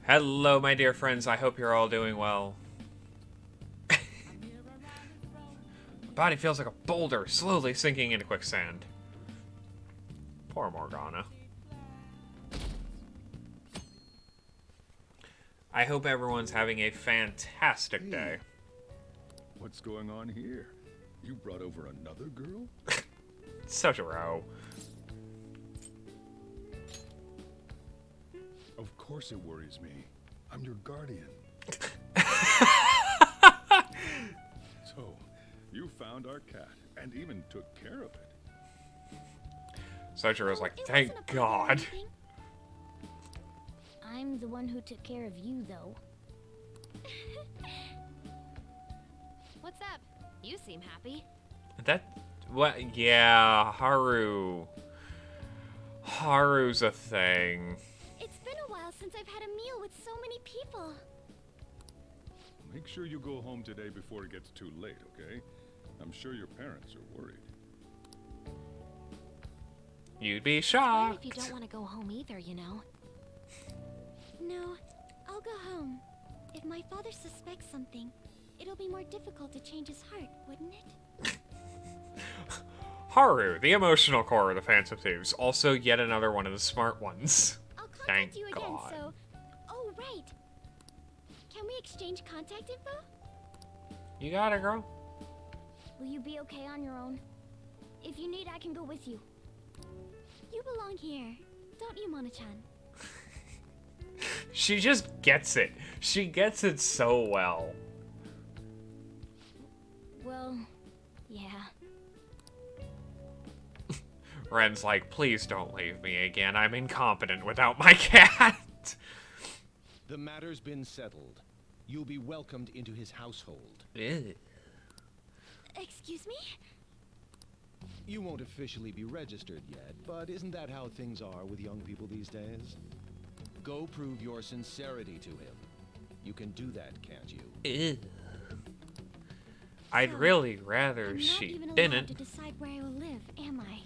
Hello, my dear friends. I hope you're all doing well. My body feels like a boulder slowly sinking into quicksand. Poor Morgana. I hope everyone's having a fantastic day. What's going on here? You brought over another girl? Such a row. Of course it worries me. I'm your guardian. So, you found our cat and even took care of it. Sojiro's like, thank God. I'm the one who took care of you, though. What's up? You seem happy. What? Yeah, Haru's a thing. It's been a while since I've had a meal with so many people. Make sure you go home today before it gets too late, okay? I'm sure your parents are worried. You'd be Fine shocked. if you don't want to go home either, you know. No, I'll go home. If my father suspects something, it'll be more difficult to change his heart, wouldn't it? Haru, the emotional core of the Phantom Thieves. Also, yet another one of the smart ones. I'll contact Thank you again, God. so... Oh, right. Can we exchange contact info? You got it, girl. Will you be okay on your own? If you need, I can go with you. You belong here, don't you, Mona-chan? She just gets it. She gets it so well. Well, yeah. Ren's like, please don't leave me again. I'm incompetent without my cat. The matter's been settled. You'll be welcomed into his household. Ew. Excuse me? You won't officially be registered yet, but isn't that how things are with young people these days? Go prove your sincerity to him. You can do that, can't you? Ew. I'd really rather I'm she not even allowed didn't. to decide where I will live, am I?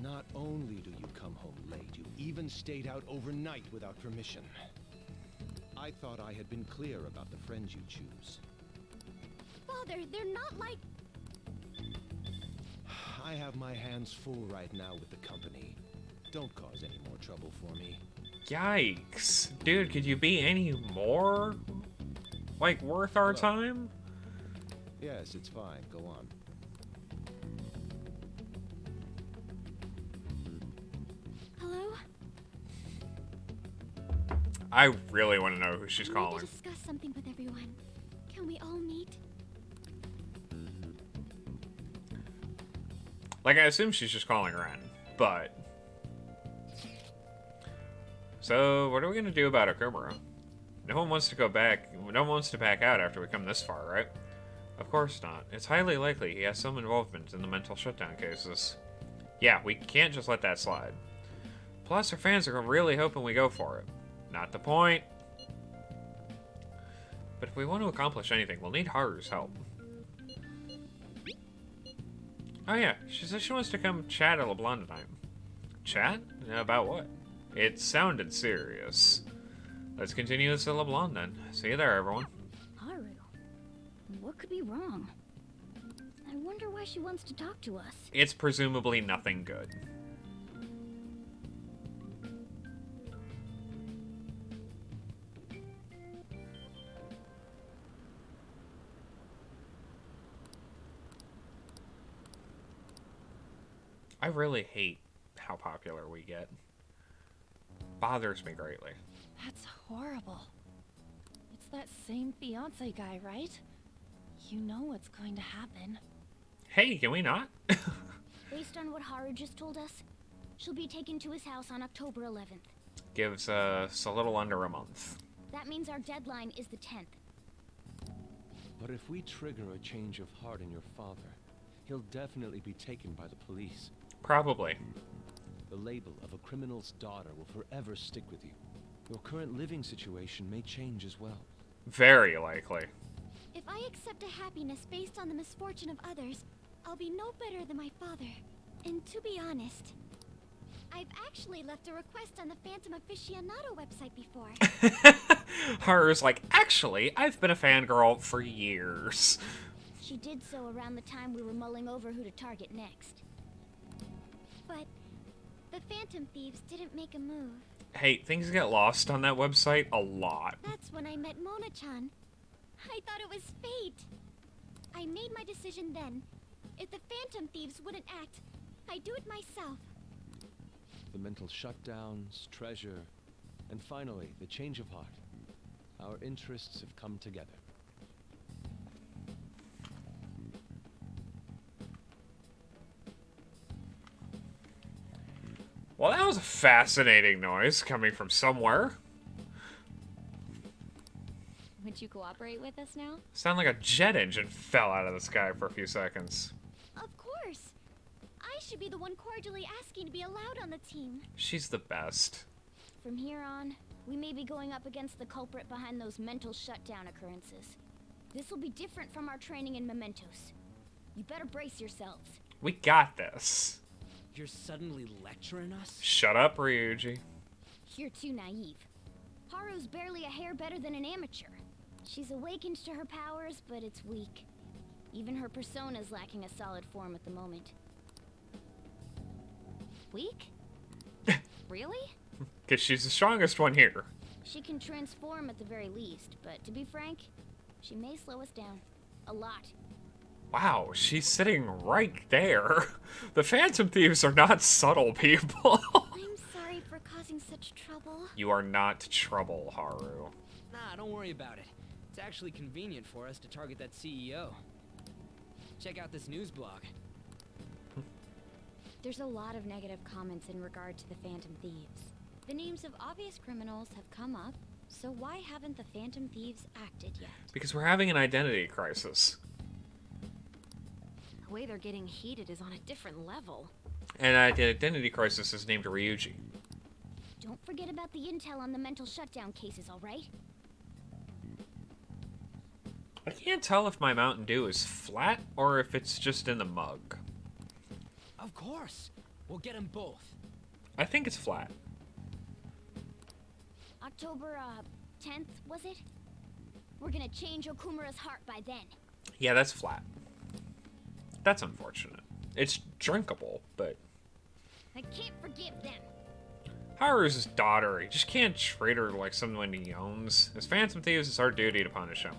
Not only do you come home late, you even stayed out overnight without permission. I thought I had been clear about the friends you choose. Father, they're not like... I have my hands full right now with the company. Don't cause any more trouble for me. Yikes. Dude, could you be any more, like, worth our Hello. time? Yes, it's fine. Go on. Hello? I really want to know who she's I need calling. to discuss something with everyone. Can we all meet? Like, I assume she's just calling Ren, but... So, what are we gonna do about Okumura? No one wants to go back. No one wants to back out after we come this far, right? Of course not. It's highly likely he has some involvement in the mental shutdown cases. Yeah, we can't just let that slide. Plus, our fans are really hoping we go for it. Not the point. But if we want to accomplish anything, we'll need Haru's help. Oh yeah, she says she wants to come chat at LeBlanc tonight. Chat? About what? It sounded serious. Let's continue this at LeBlanc then. See you there, everyone. Haru. What could be wrong? I wonder why she wants to talk to us. It's presumably nothing good. I really hate how popular we get. Bothers me greatly. That's horrible. It's that same fiance guy, right? You know what's going to happen. Hey, can we not? Based on what Haru just told us, she'll be taken to his house on October 11th. Gives us a little under a month. That means our deadline is the 10th. But if we trigger a change of heart in your father, he'll definitely be taken by the police. Probably. The label of a criminal's daughter will forever stick with you. Your current living situation may change as well. Very likely. If I accept a happiness based on the misfortune of others, I'll be no better than my father. And to be honest, I've actually left a request on the Phantom Aficionado website before. Haru's like, actually, I've been a fangirl for years. She did so around the time we were mulling over who to target next. But the Phantom Thieves didn't make a move. Hey, things get lost on that website a lot. That's when I met Mona-chan. I thought it was fate. I made my decision then. If the Phantom Thieves wouldn't act, I'd do it myself. The mental shutdowns, treasure, and finally, the change of heart. Our interests have come together. Well, that was a fascinating noise coming from somewhere. Would you cooperate with us now? Sounded like a jet engine fell out of the sky for a few seconds. Of course. I should be the one cordially asking to be allowed on the team. She's the best. From here on, we may be going up against the culprit behind those mental shutdown occurrences. This will be different from our training in Mementos. You better brace yourselves. We got this. You're suddenly lecturing us? Shut up, Ryuji. You're too naive. Haru's barely a hair better than an amateur. She's awakened to her powers, but it's weak. Even her persona's lacking a solid form at the moment. Weak? Really? Because she's the strongest one here. She can transform at the very least, but to be frank, she may slow us down. A lot. Wow, she's sitting right there. The Phantom Thieves are not subtle people. I'm sorry for causing such trouble. You are not trouble, Haru. Nah, don't worry about it. It's actually convenient for us to target that CEO. Check out this news blog. There's a lot of negative comments in regard to the Phantom Thieves. The names of obvious criminals have come up, so why haven't the Phantom Thieves acted yet? Because we're having an identity crisis. The way they're getting heated is on a different level. And the identity crisis is named Ryuji. Don't forget about the intel on the mental shutdown cases, alright? I can't tell if my Mountain Dew is flat or if it's just in the mug. Of course. We'll get them both. I think it's flat. October, 10th, was it? We're gonna change Okumura's heart by then. Yeah, that's flat. That's unfortunate. It's drinkable, but... I can't forgive them. Haru's his daughter. He just can't treat her like someone he owns. As Phantom Thieves, it's our duty to punish him.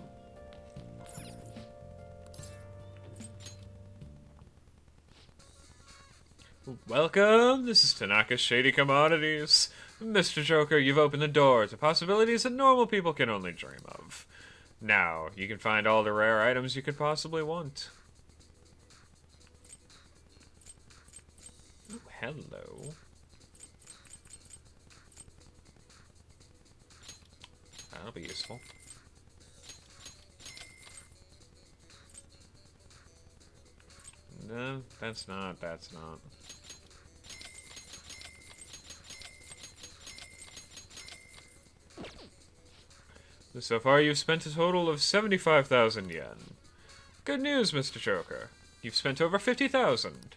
Welcome, this is Tanaka's Shady Commodities. Mr. Joker, you've opened the door to possibilities that normal people can only dream of. Now, you can find all the rare items you could possibly want. Ooh, hello. That'll be useful. No, that's not. So far, you've spent a total of 75,000 yen. Good news, Mr. Joker. You've spent over 50,000.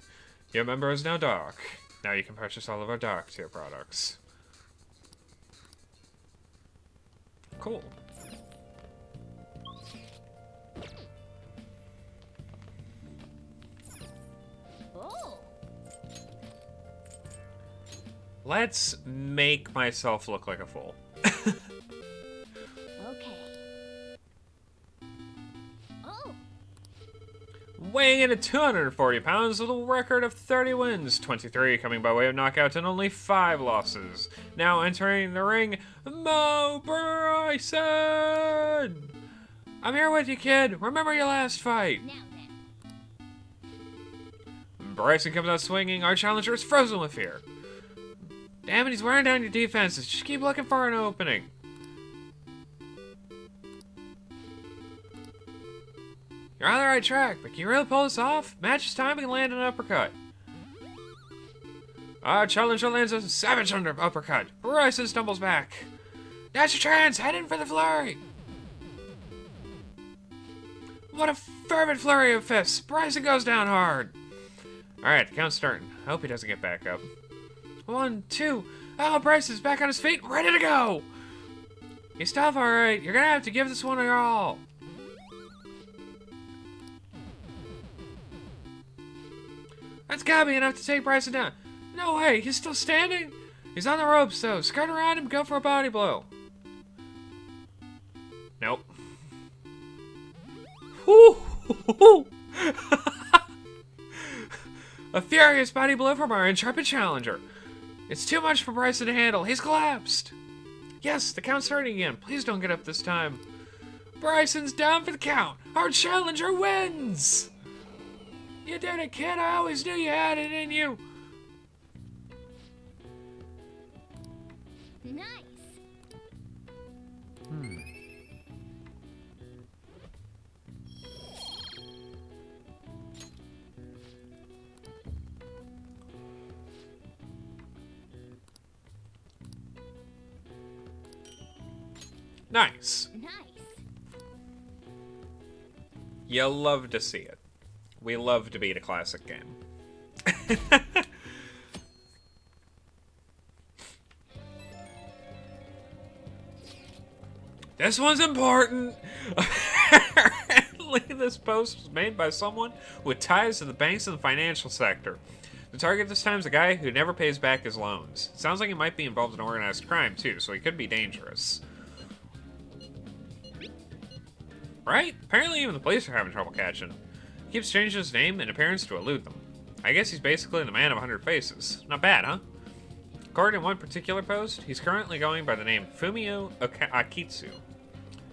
Your member is now dark. Now you can purchase all of our dark tier products. Cool. Oh! Let's make myself look like a fool. Okay. Oh! Weighing in at 240 pounds with a record of 30 wins, 23 coming by way of knockout and only 5 losses. Now entering the ring, Mo Bryson! I'm here with you, kid. Remember your last fight. Now then. Bryson comes out swinging. Our challenger is frozen with fear. Damn it, he's wearing down your defenses. Just keep looking for an opening. You're on the right track, but can you really pull this off? Match his timing and land an uppercut. Our challenger lands a savage uppercut. Bryson stumbles back. That's your chance. Head in for the flurry. What a fervent flurry of fists. Bryson goes down hard. Alright, the count's starting. I hope he doesn't get back up. 1, 2. Oh, Bryce is back on his feet, ready to go! He's tough, alright. You're gonna have to give this one your all. That's gotta be enough to take Bryson down. No way, he's still standing? He's on the ropes, though. Skirt around him, go for a body blow. Nope. Whew. A furious body blow from our intrepid challenger. It's too much for Bryson to handle. He's collapsed. Yes, the count's starting again. Please don't get up this time. Bryson's down for the count. Our challenger wins. You did it, kid. I always knew you had it in you. Nice. Nice. Nice. You love to see it. We love to beat a classic game. This one's important. Apparently, this post was made by someone with ties to the banks and the financial sector. The target this time is a guy who never pays back his loans. It sounds like he might be involved in organized crime, too, so he could be dangerous. Right? Apparently even the police are having trouble catching him. He keeps changing his name and appearance to elude them. I guess he's basically the man of 100 faces. Not bad, huh? According to one particular post, he's currently going by the name Fumio Akitsu.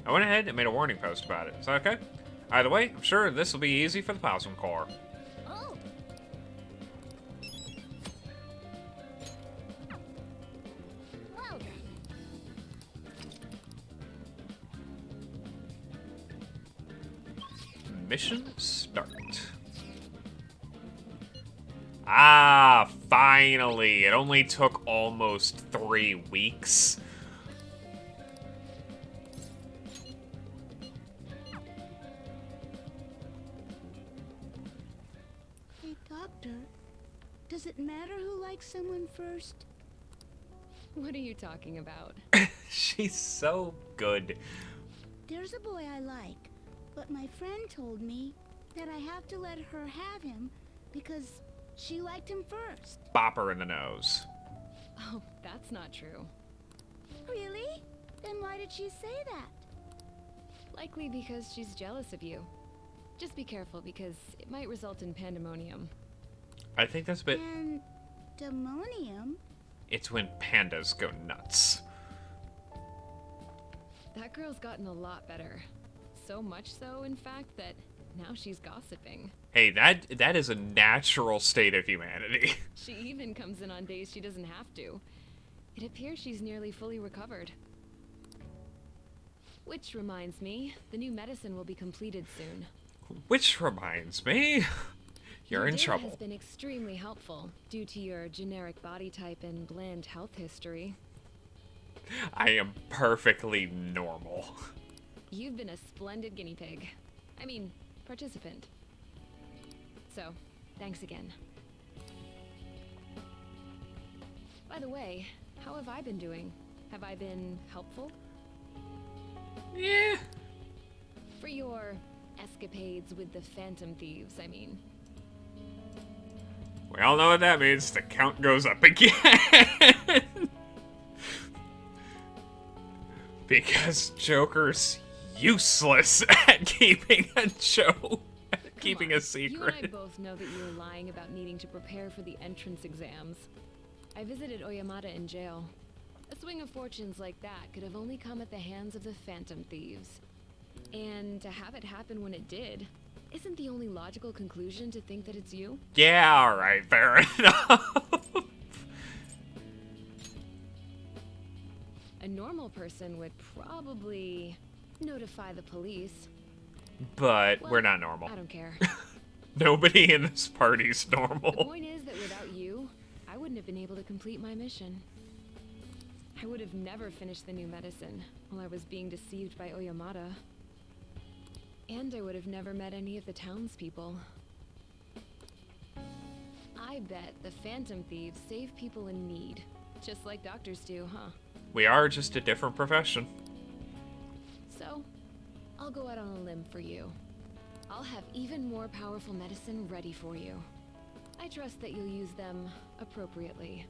I went ahead and made a warning post about it. Is that okay? Either way, I'm sure this will be easy for the Possum Corps. Oh. Well then. Mission start. Ah, finally! It only took almost 3 weeks. Hey, Doctor. Does it matter who likes someone first? What are you talking about? She's so good. There's a boy I like, but my friend told me that I have to let her have him because she liked him first. Bop her in the nose. Oh, that's not true. Really? Then why did she say that? Likely because she's jealous of you. Just be careful because it might result in pandemonium. I think that's a bit... Pandemonium? It's when pandas go nuts. That girl's gotten a lot better. So much so, in fact, that now she's gossiping. Hey, that is a natural state of humanity. She even comes in on days she doesn't have to. It appears she's nearly fully recovered. Which reminds me, the new medicine will be completed soon. Which reminds me, you're in Your data trouble. has been extremely helpful due to your generic body type and bland health history. I am perfectly normal. You've been a splendid guinea pig. I mean, participant. So, thanks again. By the way, how have I been doing? Have I been helpful? Yeah. For your escapades with the Phantom Thieves, I mean. We all know what that means. The count goes up again. Because Joker's useless at keeping a joke, at keeping Come a on, secret. You and I both know that you were lying about needing to prepare for the entrance exams. I visited Oyamata in jail. A swing of fortunes like that could have only come at the hands of the Phantom Thieves. And to have it happen when it did, isn't the only logical conclusion to think that it's you? Yeah, alright, fair enough. A normal person would probably notify the police. But Well, we're not normal. I don't care. Nobody in this party's The normal. point is that without you, I wouldn't have been able to complete my mission. I would have never finished the new medicine while I was being deceived by Oyamata. And I would have never met any of the townspeople. I I bet the Phantom Thieves save people in need. Just like doctors do, huh? We are just a different profession. So, I'll go out on a limb for you. I'll have even more powerful medicine ready for you. I trust that you'll use them appropriately.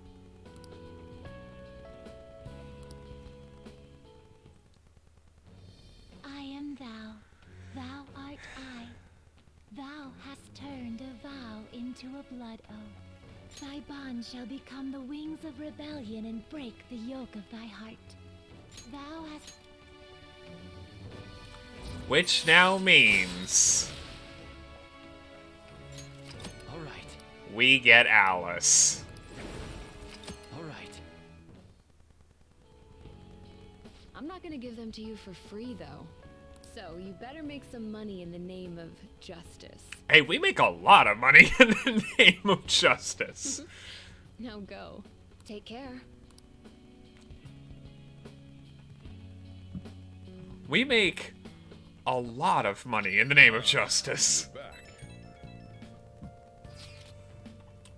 I am thou, thou art I. Thou hast turned a vow into a blood oath. Thy bond shall become the wings of rebellion and break the yoke of thy heart. Thou hast... Which now means All right. we get Alice. All right. I'm not gonna give them to you for free, though. So, you better make some money in the name of justice. Hey, we make a lot of money in the name of justice. Now go. Take care. We make a lot of money in the name of justice. Back.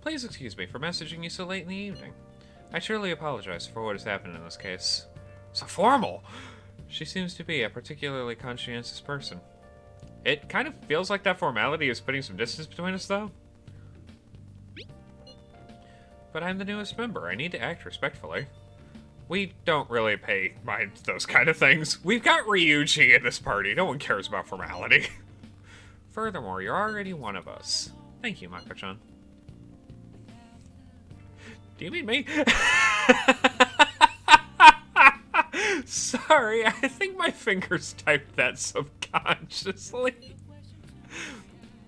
Please excuse me for messaging you so late in the evening. I truly apologize for what has happened in this case. So formal! She seems to be a particularly conscientious person. It kind of feels like that formality is putting some distance between us, though. But I'm the newest member. I need to act respectfully. We don't really pay mind those kind of things. We've got Ryuji in this party. No one cares about formality. Furthermore, you're already one of us. Thank you, Mako-chan. Do you mean me? Sorry, I think my fingers typed that subconsciously.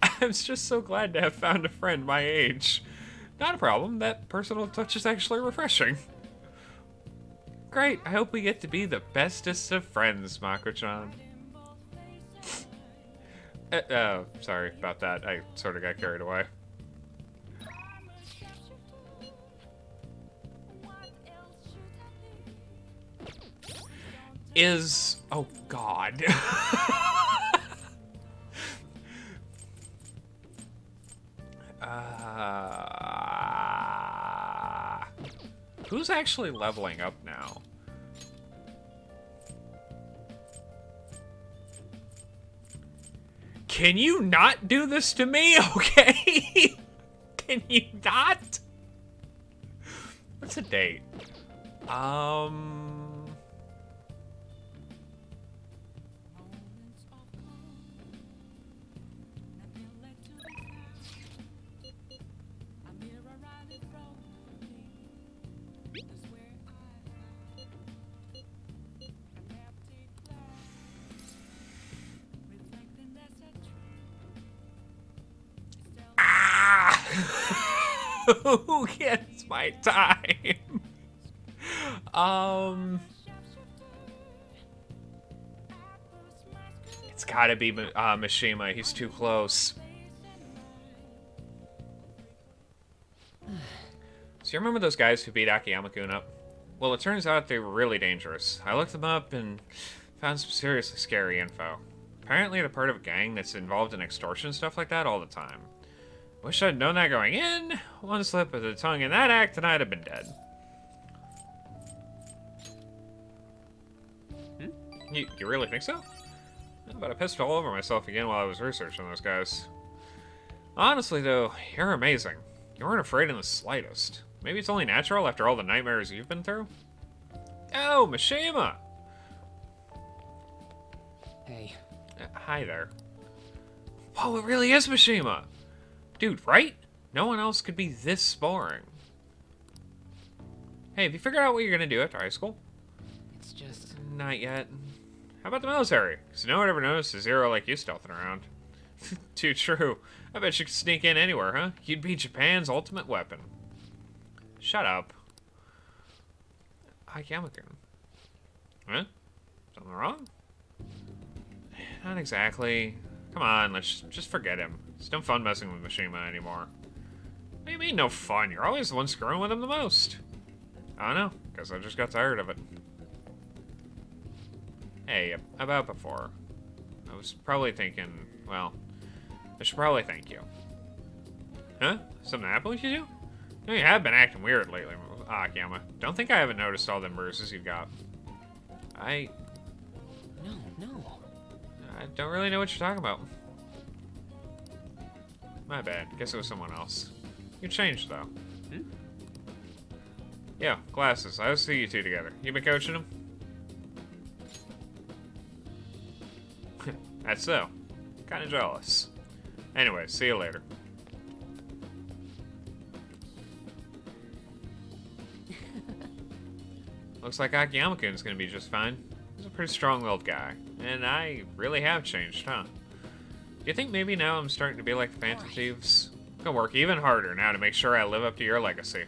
I'm just so glad to have found a friend my age. Not a problem, that personal touch is actually refreshing. Great, I hope we get to be the bestest of friends, Mako-chan. Sorry about that, I sort of got carried away. Oh god. Who's actually leveling up now? Can you not do this to me, okay? Can you not? What's the date? Who gets my time? It's gotta be Mishima. He's too close. So you remember those guys who beat Akiyama-kun up? Well, it turns out they were really dangerous. I looked them up and found some seriously scary info. Apparently they're part of a gang that's involved in extortion stuff like that all the time. Wish I'd known that going in. One slip of the tongue in that act and I'd have been dead. You really think so? But I pissed all over myself again while I was researching those guys. Honestly though, you're amazing. You weren't afraid in the slightest. Maybe it's only natural after all the nightmares you've been through? Oh, Mishima! Hey. Hi there. Whoa, it really is Mishima! Dude, right? No one else could be this boring. Hey, have you figured out what you're gonna do after high school? It's just... Not yet. How about the military? Because no one ever noticed a zero like you stealthing around. Too true. I bet you could sneak in anywhere, huh? You'd be Japan's ultimate weapon. Shut up. Akiyama-kun. Huh? Something wrong? Not exactly. Come on, let's just forget him. It's no fun messing with Mishima anymore. What do you mean no fun? You're always the one screwing with him the most. I don't know. Guess I just got tired of it. Hey, about before. I was probably thinking, well, I should probably thank you. Huh? Something happened with you two? No, you have been acting weird lately, Akiyama. Don't think I haven't noticed all them bruises you've got. I No. don't really know what you're talking about. My bad. Guess it was someone else. You changed, though. Hmm? Yeah, glasses. I always see you two together. You been coaching them? That's so. Kinda jealous. Anyway, see you later. Looks like Akiyama-kun's gonna be just fine. He's a pretty strong-willed guy. And I really have changed, huh? Do you think maybe now I'm starting to be like the Phantom Thieves? I'm gonna work even harder now to make sure I live up to your legacy.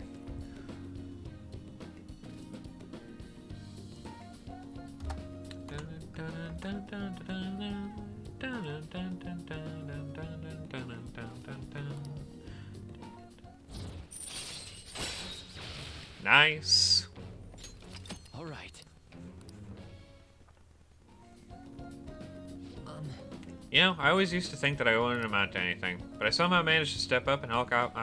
Nice. All right. You know, I always used to think that I wouldn't amount to anything, but I somehow managed to step up and help out.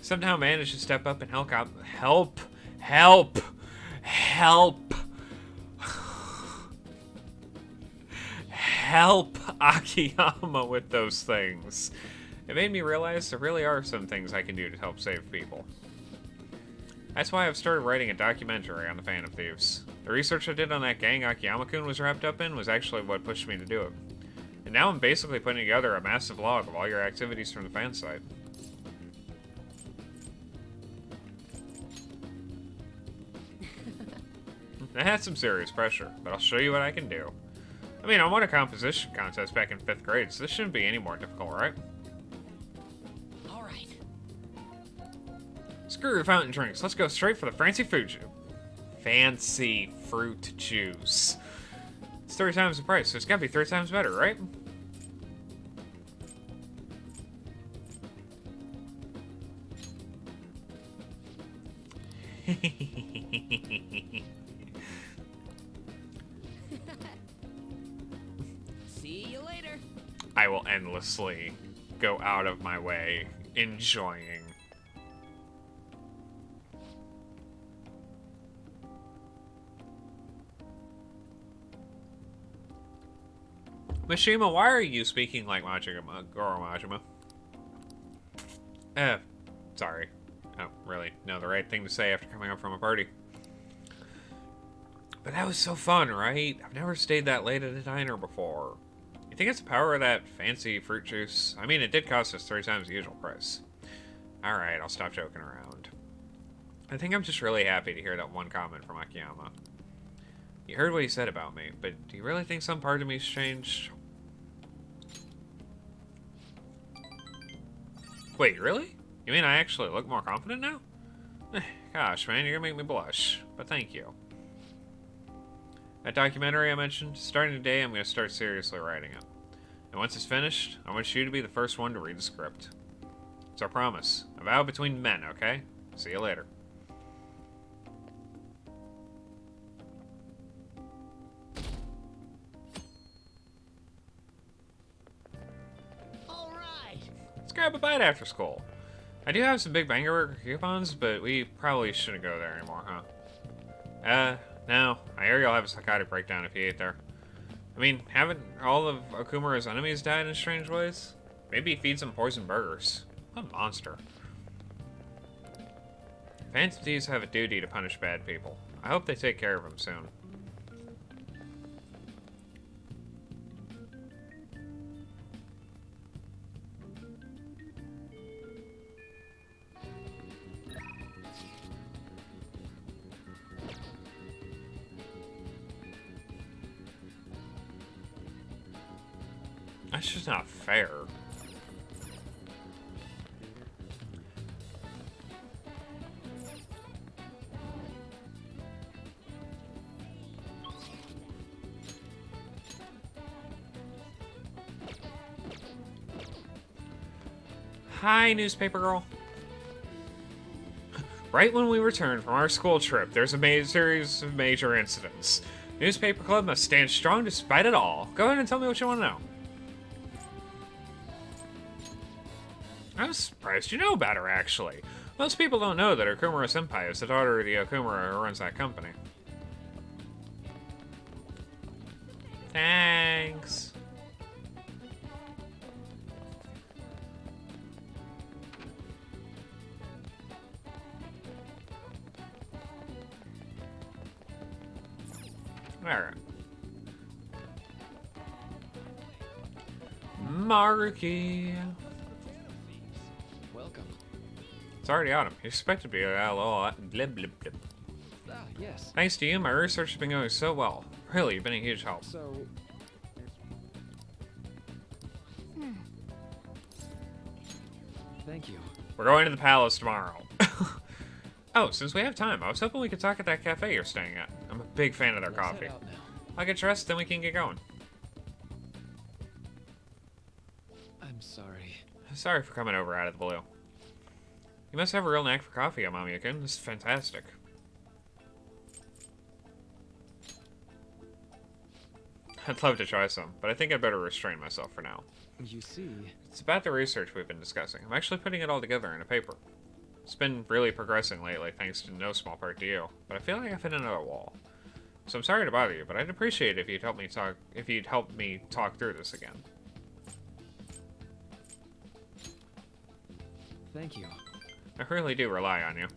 Somehow managed to step up and help out. Help Akiyama with those things. It made me realize there really are some things I can do to help save people. That's why I've started writing a documentary on the Phantom Thieves. The research I did on that gang Akiyama-kun was wrapped up in was actually what pushed me to do it. And now I'm basically putting together a massive log of all your activities from the fan site. I had some serious pressure, but I'll show you what I can do. I mean, I won a composition contest back in 5th grade, so this shouldn't be any more difficult, right? All right. Screw your fountain drinks. Let's go straight for the fancy fruit juice. Fancy fruit juice. It's 3 times the price, so it's gotta be 3 times better, right? See you later. I will endlessly go out of my way enjoying. Mishima, why are you speaking like Goro Majima? Sorry. I don't really know the right thing to say after coming up from a party. But that was so fun, right? I've never stayed that late at a diner before. You think it's the power of that fancy fruit juice? I mean, it did cost us 3 times the usual price. Alright, I'll stop joking around. I think I'm just really happy to hear that one comment from Akiyama. You heard what he said about me, but do you really think some part of me's changed? Wait, really? You mean I actually look more confident now? Gosh, man, you're gonna make me blush. But thank you. That documentary I mentioned, starting today, I'm gonna start seriously writing it. And once it's finished, I want you to be the first one to read the script. It's our promise. A vow between men, okay? See you later. All right. Let's grab a bite after school. I do have some Big Bang Burger coupons, but we probably shouldn't go there anymore, huh? No. I hear you'll have a psychotic breakdown if you ate there. I mean, haven't all of Okumura's enemies died in strange ways? Maybe he feeds them poison burgers. What a monster. Phantom Thieves have a duty to punish bad people. I hope they take care of them soon. That's just not fair. Hi, newspaper girl. Right when we return from our school trip, there's a series of major incidents. Newspaper Club must stand strong despite it all. Go ahead and tell me what you want to know. I'm surprised you know about her, actually. Most people don't know that Okumura Senpai is the daughter of the Okumura who runs that company. Thanks. Alright. Maruki. Welcome. It's already autumn. You expect to be a lot. Blib, blib, blib. Ah, yes. Thanks to you, my research has been going so well. Really, you've been a huge help. So, thank you. We're going to the palace tomorrow. Oh, since we have time, I was hoping we could talk at that cafe you're staying at. I'm a big fan of their Let's head coffee. out now. I'll get dressed, then we can get going. I'm sorry. Sorry for coming over out of the blue. You must have a real knack for coffee, Amamiya-kun. This is fantastic. I'd love to try some, but I think I'd better restrain myself for now. You see, It's about the research we've been discussing. I'm actually putting it all together in a paper. It's been really progressing lately, thanks to no small part to you, but I feel like I've hit another wall. So I'm sorry to bother you, but I'd appreciate it if you'd help me talk through this again. thank you. I really do rely on you.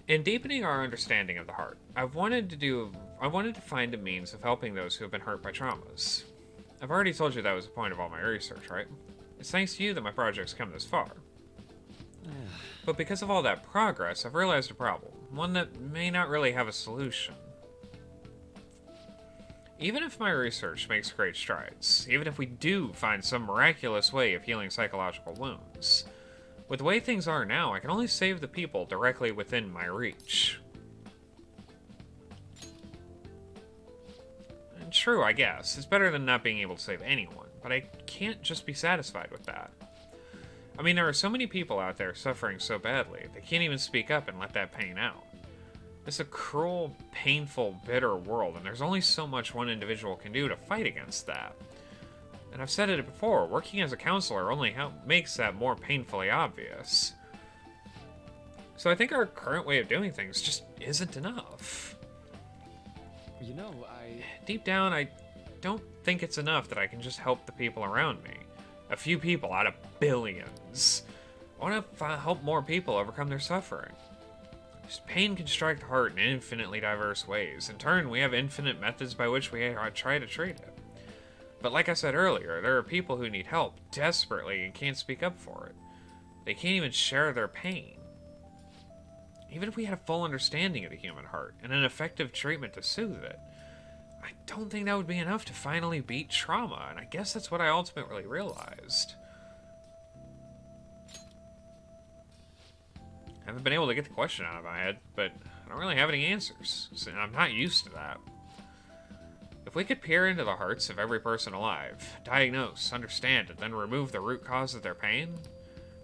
In deepening our understanding of the heart, I wanted to find a means of helping those who have been hurt by traumas. I've already told you that was the point of all my research, right? It's thanks to you that my project's come this far. But because of all that progress, I've realized a problem. One that may not really have a solution. Even if my research makes great strides, even if we do find some miraculous way of healing psychological wounds, with the way things are now, I can only save the people directly within my reach. And true, I guess. It's better than not being able to save anyone, but I can't just be satisfied with that. I mean, there are so many people out there suffering so badly, they can't even speak up and let that pain out. It's a cruel, painful, bitter world, and there's only so much one individual can do to fight against that. And I've said it before, working as a counselor only makes that more painfully obvious. So I think our current way of doing things just isn't enough. You know, Deep down, I don't think it's enough that I can just help the people around me. A few people out of billions. I want to help more people overcome their suffering. This pain can strike the heart in infinitely diverse ways. In turn, we have infinite methods by which we try to treat it. But like I said earlier, there are people who need help desperately and can't speak up for it. They can't even share their pain. Even if we had a full understanding of the human heart and an effective treatment to soothe it, I don't think that would be enough to finally beat trauma, and I guess that's what I ultimately realized. I haven't been able to get the question out of my head, but I don't really have any answers, and I'm not used to that. If we could peer into the hearts of every person alive, diagnose, understand, and then remove the root cause of their pain,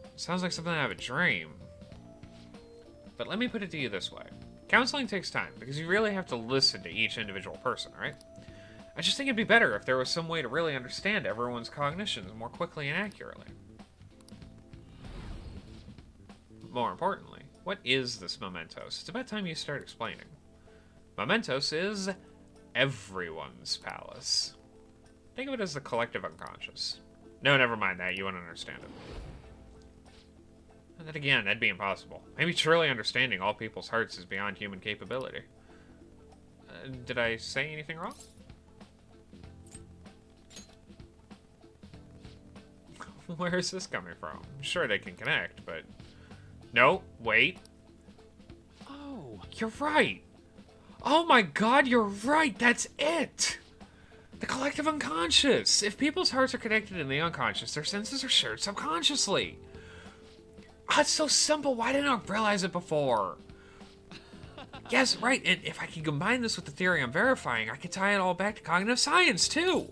it sounds like something out of a dream. But let me put it to you this way. Counseling takes time, because you really have to listen to each individual person, right? I just think it'd be better if there was some way to really understand everyone's cognitions more quickly and accurately. More importantly, what is this Mementos? It's about time you start explaining. Mementos is everyone's palace. Think of it as the collective unconscious. No, never mind that. You won't understand it. And then again, that'd be impossible. Maybe truly understanding all people's hearts is beyond human capability. Did I say anything wrong? Where is this coming from? I'm sure they can connect, but... No, wait. Oh, You're right. Oh my god, you're right. That's it. The collective unconscious. If people's hearts are connected in the unconscious, their senses are shared subconsciously. Oh, it's so simple. Why didn't I realize it before? Yes, right. And if I can combine this with the theory I'm verifying, I can tie it all back to cognitive science, too.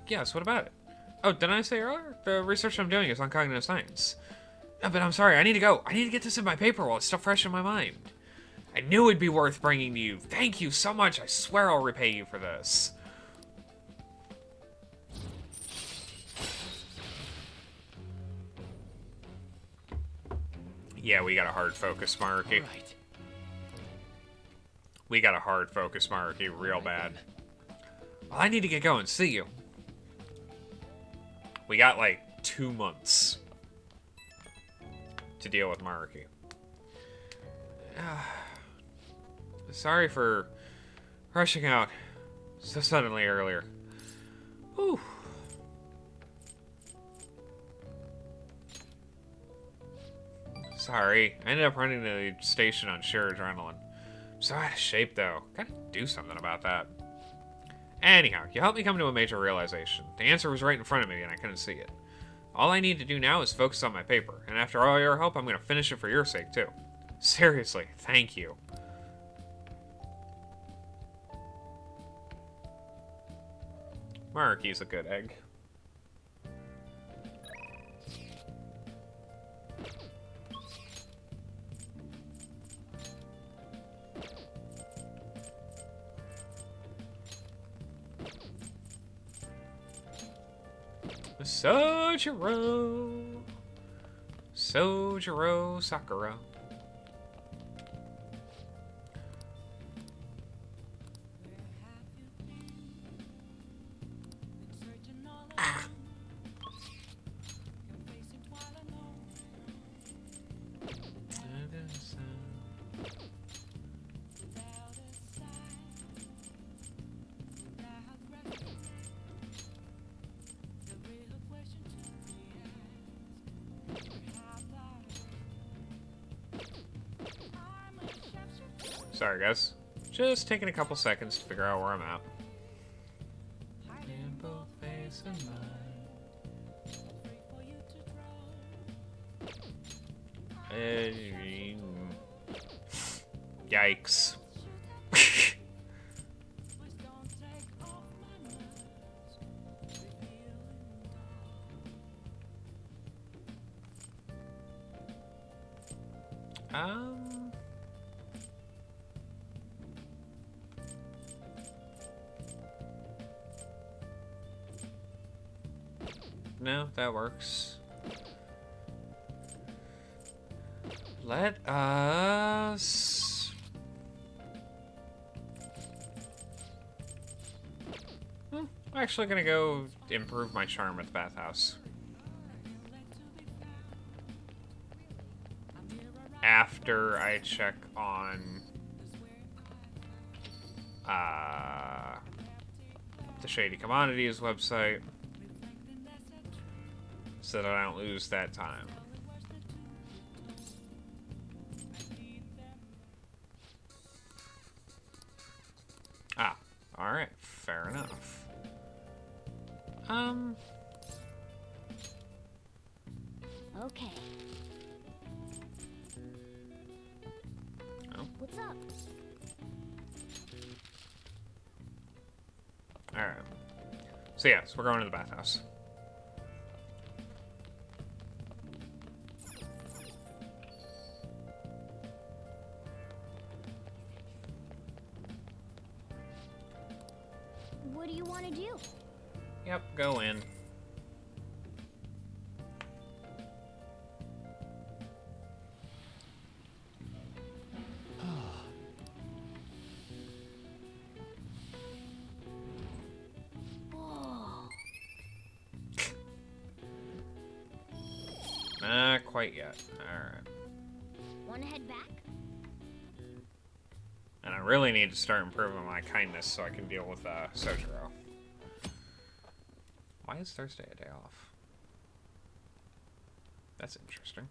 Yes, what about it? Oh, didn't I say earlier? The research I'm doing is on cognitive science. No, but I'm sorry, I need to go. I need to get this in my paper while it's still fresh in my mind. I knew it'd be worth bringing to you. Thank you so much. I swear I'll repay you for this. Yeah, we got a hard focus, Maruki. Right. We got a hard focus, Maruki, real bad. Well, I need to get going. See you. We got like 2 months to deal with Maruki. Sorry for rushing out so suddenly earlier. Whew. Sorry, I ended up running to the station on sheer adrenaline. I'm so out of shape, though. Gotta do something about that. Anyhow, you helped me come to a major realization. The answer was right in front of me, and I couldn't see it. All I need to do now is focus on my paper, and after all your help, I'm gonna finish it for your sake, too. Seriously, thank you. Maruki's a good egg. Sojiro Sakura. Sorry, guys. Just taking a couple seconds to figure out where I'm at. Yikes. No, that works. Let us... I'm actually gonna go improve my charm at the bathhouse. After I check on... the Shady Commodities website. So that I don't lose that time. Ah, alright, fair enough. Okay. Oh. What's up? Alright. So yes, we're going to the bathhouse. What do you want to do? Yep, go in. Whoa. Not quite yet. Alright. Want to head back? And I really need to start improving my kindness so I can deal with Sojiro. Why is Thursday a day off? That's interesting.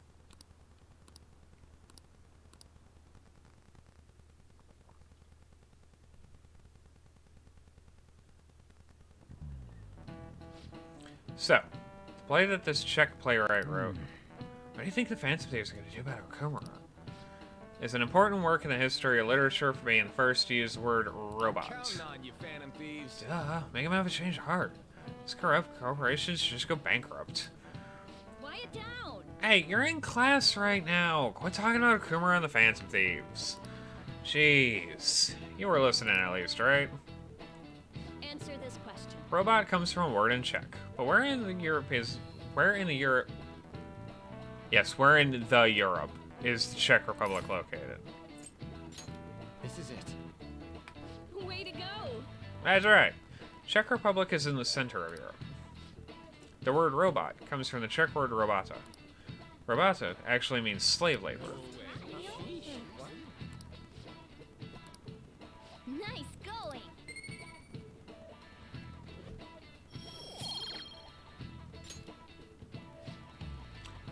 So, the play that this Czech playwright wrote, what do you think the Phantom Thieves are going to do about Okumura? It's an important work in the history of literature for being the first to use the word robot. Counting on you, Phantom Thieves. Duh, make him have a change of heart. These corrupt corporations should just go bankrupt. Quiet down. Hey, you're in class right now. Quit talking about Okumura and the Phantom Thieves. Jeez. You were listening at least, right? Answer this question. Robot comes from a word in Czech. But where in the Europe is the Europe is the Czech Republic located? This is it. Way to go! That's right. Czech Republic is in the center of Europe. The word robot comes from the Czech word robota. Robota actually means slave labor. Nice going.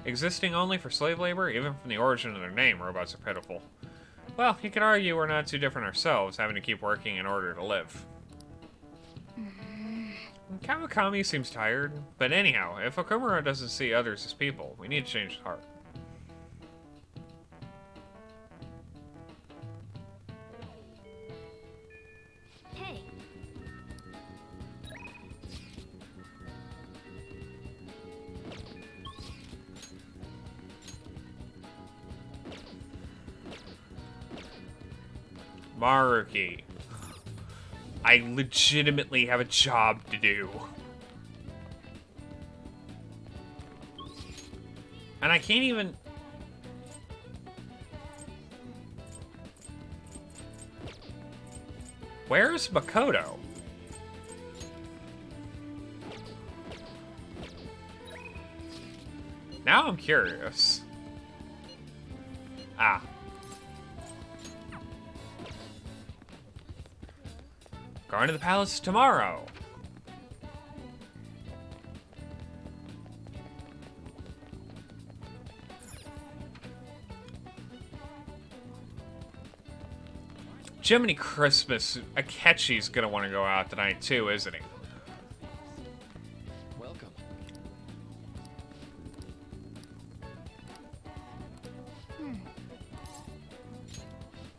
Existing only for slave labor, even from the origin of their name, robots are pitiful. Well, you could argue we're not too different ourselves, having to keep working in order to live. Kawakami seems tired, but anyhow, if Okumura doesn't see others as people, we need to change his heart. Hey, Maruki. I legitimately have a job to do. And I can't even... Where's Makoto? Now I'm curious. Ah. Going to the palace tomorrow. Jiminy Christmas, Akechi's gonna want to go out tonight too, isn't he? Welcome.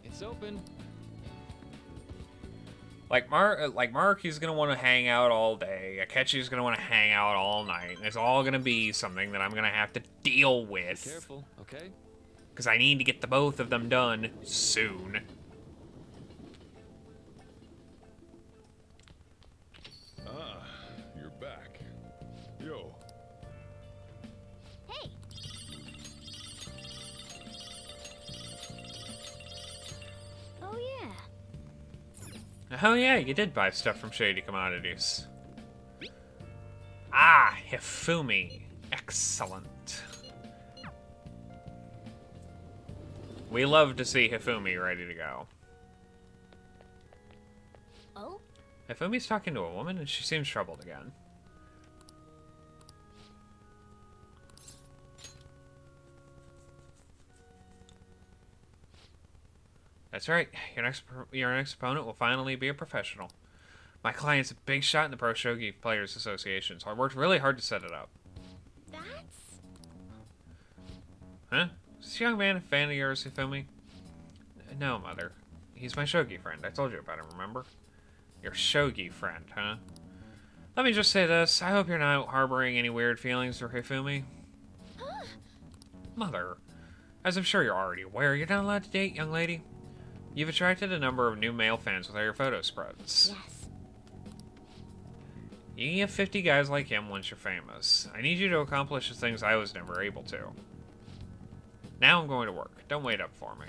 It's open. Like Maruki's gonna want to hang out all day. Akechi's gonna want to hang out all night. And it's all gonna be something that I'm gonna have to deal with. Careful, okay? Because I need to get the both of them done soon. Ah, you're back. Yo, hey. Oh yeah. Oh yeah, you did buy stuff from Shady Commodities. Ah, Hifumi. Excellent. We love to see Hifumi ready to go. Oh? Hifumi's talking to a woman and she seems troubled again. That's right. Your next opponent will finally be a professional. My client's a big shot in the Pro Shogi Players Association, so I worked really hard to set it up. That's... Huh? Is this young man a fan of yours, Hifumi? No, Mother. He's my Shogi friend. I told you about him, remember? Your Shogi friend, huh? Let me just say this. I hope you're not harboring any weird feelings for Hifumi. Mother, as I'm sure you're already aware, you're not allowed to date, young lady. You've attracted a number of new male fans with all your photo spreads. Yes. You can get 50 guys like him once you're famous. I need you to accomplish the things I was never able to. Now I'm going to work. Don't wait up for me.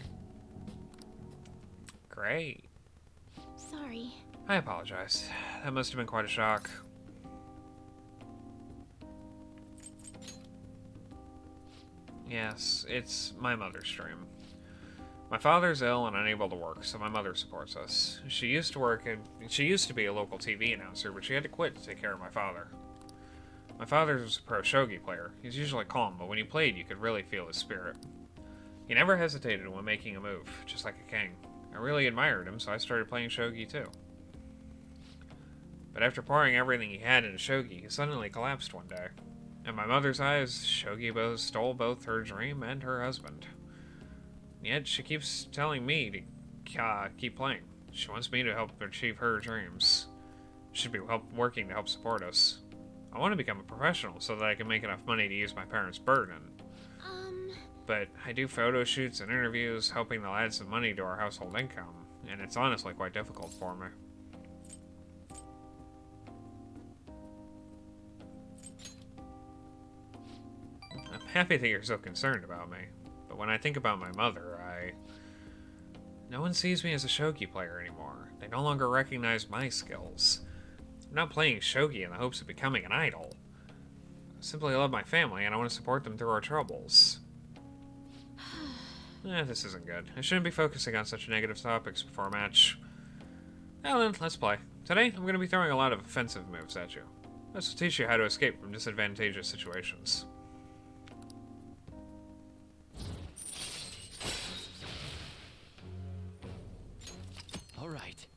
Great. Sorry. I apologize. That must have been quite a shock. Yes, it's my mother's dream. My father's ill and unable to work, so my mother supports us. She used to be a local TV announcer, but she had to quit to take care of my father. My father was a pro shogi player. He's usually calm, but when he played, you could really feel his spirit. He never hesitated when making a move, just like a king. I really admired him, so I started playing shogi too. But after pouring everything he had into shogi, he suddenly collapsed one day. In my mother's eyes, shogi stole both her dream and her husband. Yet she keeps telling me to keep playing. She wants me to help achieve her dreams. She'd be working to help support us. I want to become a professional so that I can make enough money to ease my parents' burden. But I do photo shoots and interviews, hoping they'll add some money to our household income, and it's honestly quite difficult for me. I'm happy that you're so concerned about me, but when I think about my mother, no one sees me as a shogi player anymore. They no longer recognize my skills. I'm not playing shogi in the hopes of becoming an idol. I simply love my family, and I want to support them through our troubles. This isn't good. I shouldn't be focusing on such negative topics before a match. Now then, let's play. Today, I'm going to be throwing a lot of offensive moves at you. This will teach you how to escape from disadvantageous situations. All right.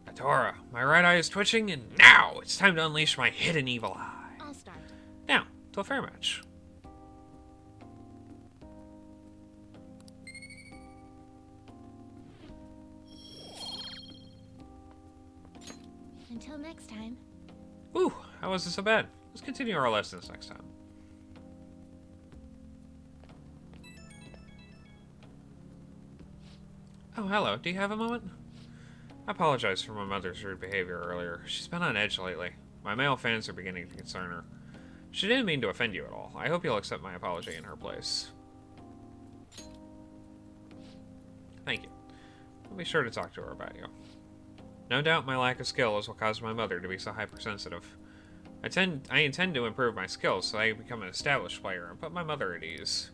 Atora, my right eye is twitching, and now it's time to unleash my hidden evil eye. I'll start. Now, to a fair match. Until next time. Ooh, how wasn't so bad. Let's continue our lessons next time. Oh, hello. Do you have a moment? I apologize for my mother's rude behavior earlier. She's been on edge lately. My male fans are beginning to concern her. She didn't mean to offend you at all. I hope you'll accept my apology in her place. Thank you. I'll be sure to talk to her about you. No doubt my lack of skill is what caused my mother to be so hypersensitive. I intend to improve my skills so I become an established player and put my mother at ease.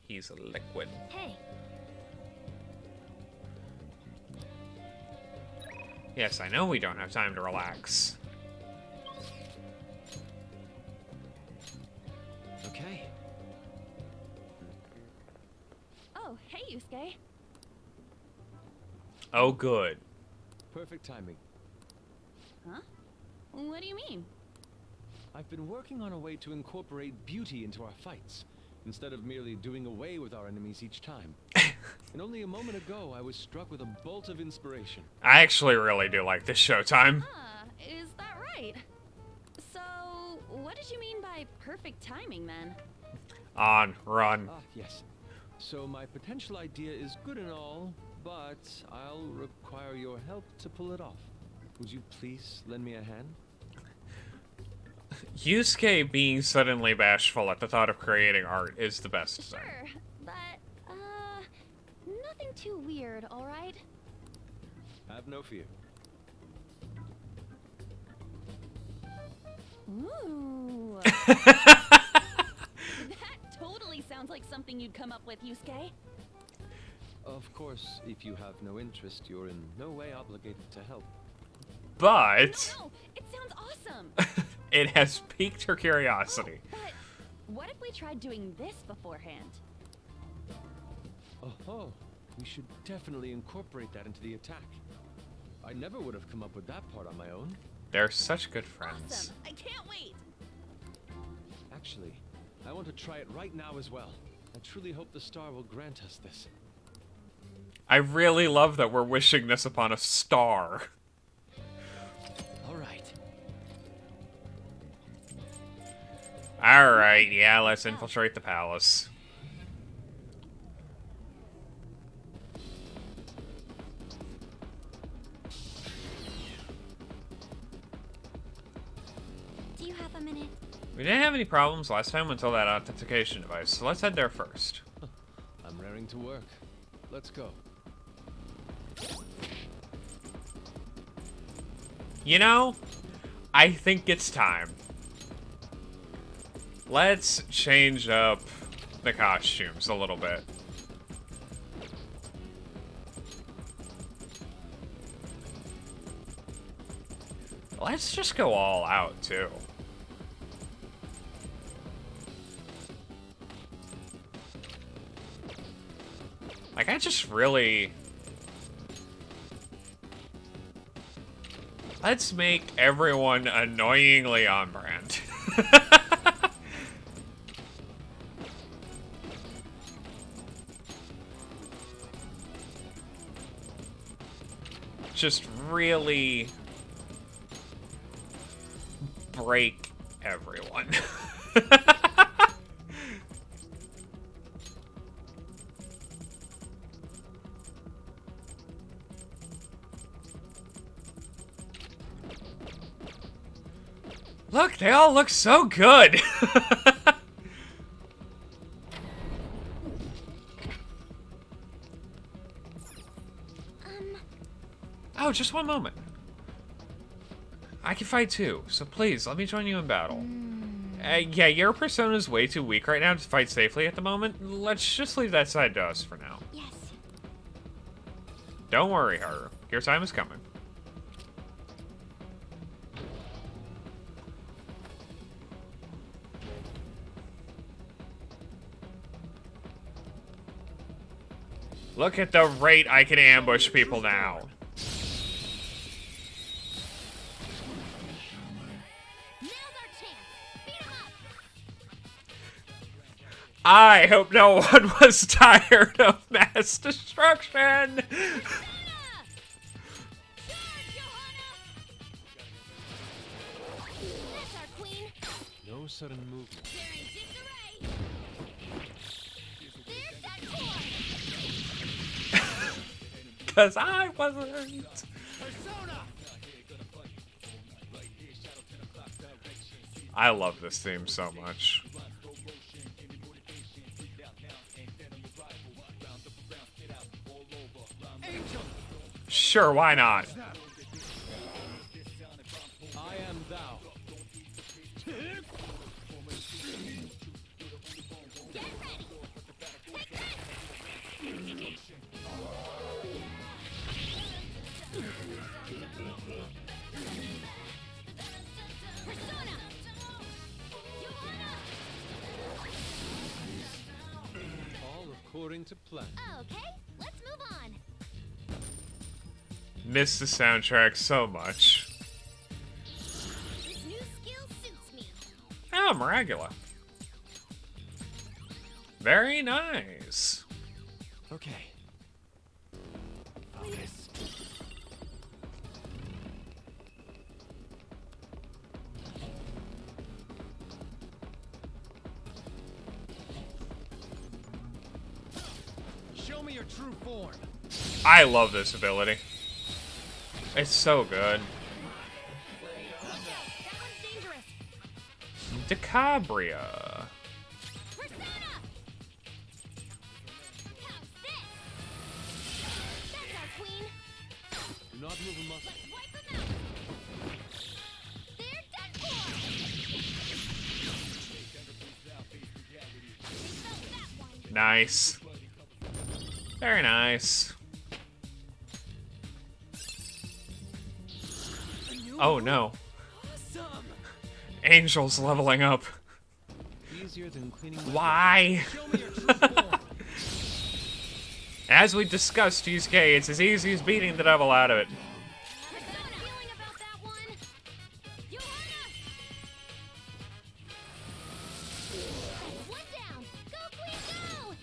He's a liquid. Hey, Yes, I know we don't have time to relax. Okay. Oh, hey, Yusuke. Oh, good. Perfect timing. Huh? What do you mean? I've been working on a way to incorporate beauty into our fights, instead of merely doing away with our enemies each time. And only a moment ago, I was struck with a bolt of inspiration. I actually really do like this showtime. Is that right? So, what did you mean by perfect timing, then? On, run. Ah, yes. So my potential idea is good and all, but I'll require your help to pull it off. Would you please lend me a hand? Yusuke being suddenly bashful at the thought of creating art is the best thing. sure, but, nothing too weird, alright? Have no fear. Ooh. That totally sounds like something you'd come up with, Yusuke. Of course, if you have no interest, you're in no way obligated to help. But No, it sounds awesome. it has piqued her curiosity. But what if we tried doing this beforehand? Oh, we should definitely incorporate that into the attack. I never would have come up with that part on my own. They're such good friends. Awesome. I can't wait. Actually, I want to try it right now as well. I truly hope the star will grant us this. I really love that we're wishing this upon a star. All right. Alright, yeah, let's infiltrate the palace. Do you have a minute? We didn't have any problems last time until that authentication device, so let's head there first. I'm raring to work. Let's go. You know, I think it's time. Let's change up the costumes a little bit. Let's just go all out, too. Like, I just really... Let's make everyone annoyingly on brand. just really break everyone. Look, they all look so good. Oh, just one moment. I can fight too, so please, let me join you in battle. Yeah, your persona's way too weak right now to fight safely at the moment. Let's just leave that side to us for now. Yes. Don't worry, Haru. Your time is coming. Look at the rate I can ambush people now. I hope no one was tired of mass destruction. No sudden movement. Because I wasn't. I love this theme so much. Sure, why not? I am thou. All according to plan. Okay, let's move on. Miss the soundtrack so much. This new skill suits me. Oh, Maragula. Very nice. Okay. Focus. Show me your true form. I love this ability. It's so good. That one's dangerous. Decabria. Persona! How's this? That's our queen. Do not move a muscle. Let's wipe them out. They're done for. Felt that one. Nice. Very nice. Oh no. Awesome. Angel's leveling up. Easier than cleaning. Why? Show me your true form. As we discussed, Yusuke, it's as easy as beating the devil out of it. Persona! Feeling about that one? Johanna! One down. Go, queen, go!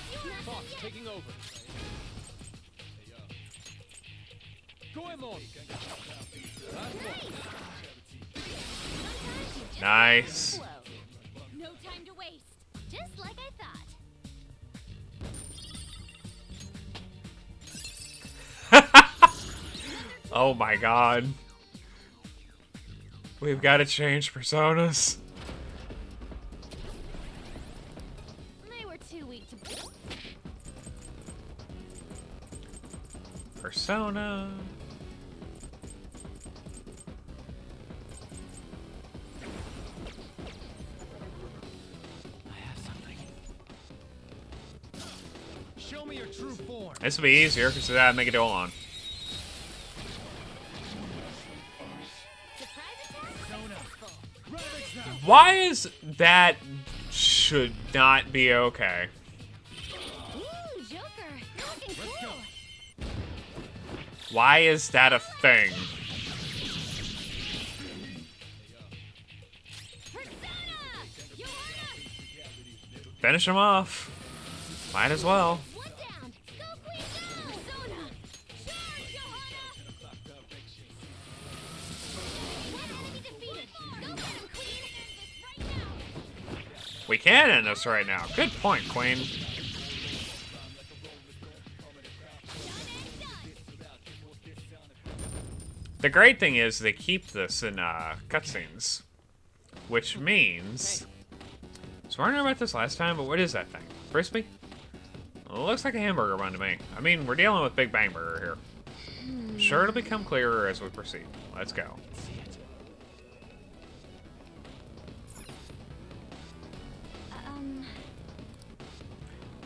It's yours. Fox taking over. Goemon. Nice. No time to waste. Just like I thought. Oh my god. We've got to change personas. They were too weak to. Persona. I have something. Show me your true form. This will be easier because I make it go on. Why is that should not be okay? Ooh, Joker, you're looking cool. Why is that a thing? Persona! Johanna! Finish him off. Might as well. One down. Go, queen, go! Persona! We can end this right now. Good point, Queen. The great thing is they keep this in cutscenes, which means... So I don't know about this last time, but what is that thing? Frisbee? Well, it looks like a hamburger bun to me. I mean, we're dealing with Big Bang Burger here. Sure, it'll become clearer as we proceed. Let's go.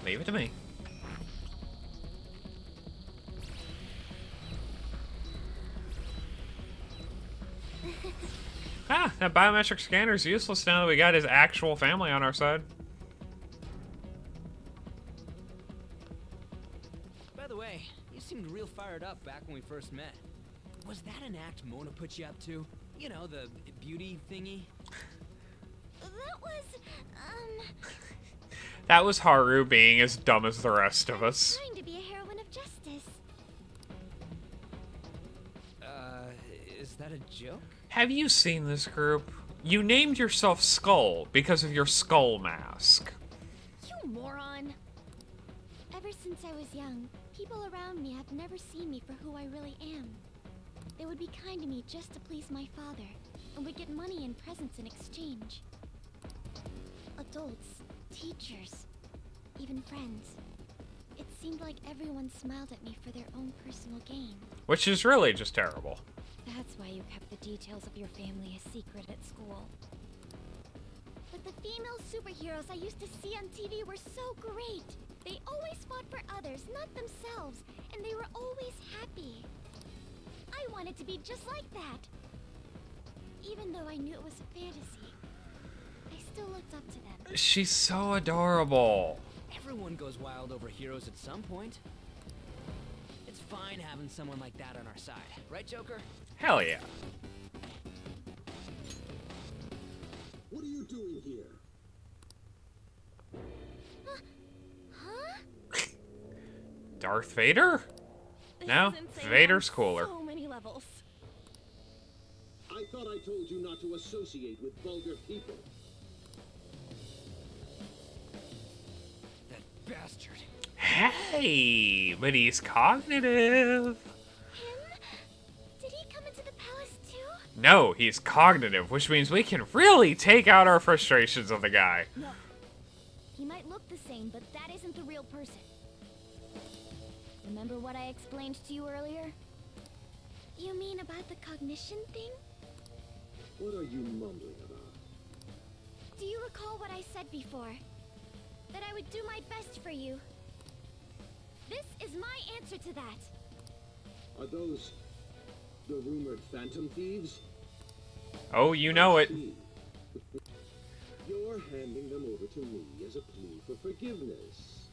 Leave it to me. Ah, that biometric scanner is useless now that we got his actual family on our side. By the way, you seemed real fired up back when we first met. Was that an act Mona put you up to? You know, the beauty thingy? That was, That was Haru being as dumb as the rest of us. trying to be a heroine of justice. Is that a joke? Have you seen this group? You named yourself Skull because of your skull mask. You moron! Ever since I was young, people around me have never seen me for who I really am. They would be kind to me just to please my father, and would get money and presents in exchange. Adults, teachers, even friends. It seemed like everyone smiled at me for their own personal gain. Which is really just terrible. That's why you kept the details of your family a secret at school. But the female superheroes I used to see on TV were so great. They always fought for others, not themselves, and they were always happy. I wanted to be just like that. Even though I knew it was a fantasy, I still looked up to them. She's so adorable. Everyone goes wild over heroes at some point. It's fine having someone like that on our side, right, Joker? Hell yeah. What are you doing here? Huh? Darth Vader? This No, is insane Vader's on cooler. So many levels. I thought I told you not to associate with vulgar people. That bastard. Hey, but he's cognitive. Him? Did he come into the palace too? No, he's cognitive, which means we can really take out our frustrations of the guy. No. He might look the same, but that isn't the real person. Remember what I explained to you earlier? You mean about the cognition thing? What are you mumbling about? Do you recall what I said before? That I would do my best for you. This is my answer to that. Are those the rumored phantom thieves? Oh, you know it. You're handing them over to me as a plea for forgiveness.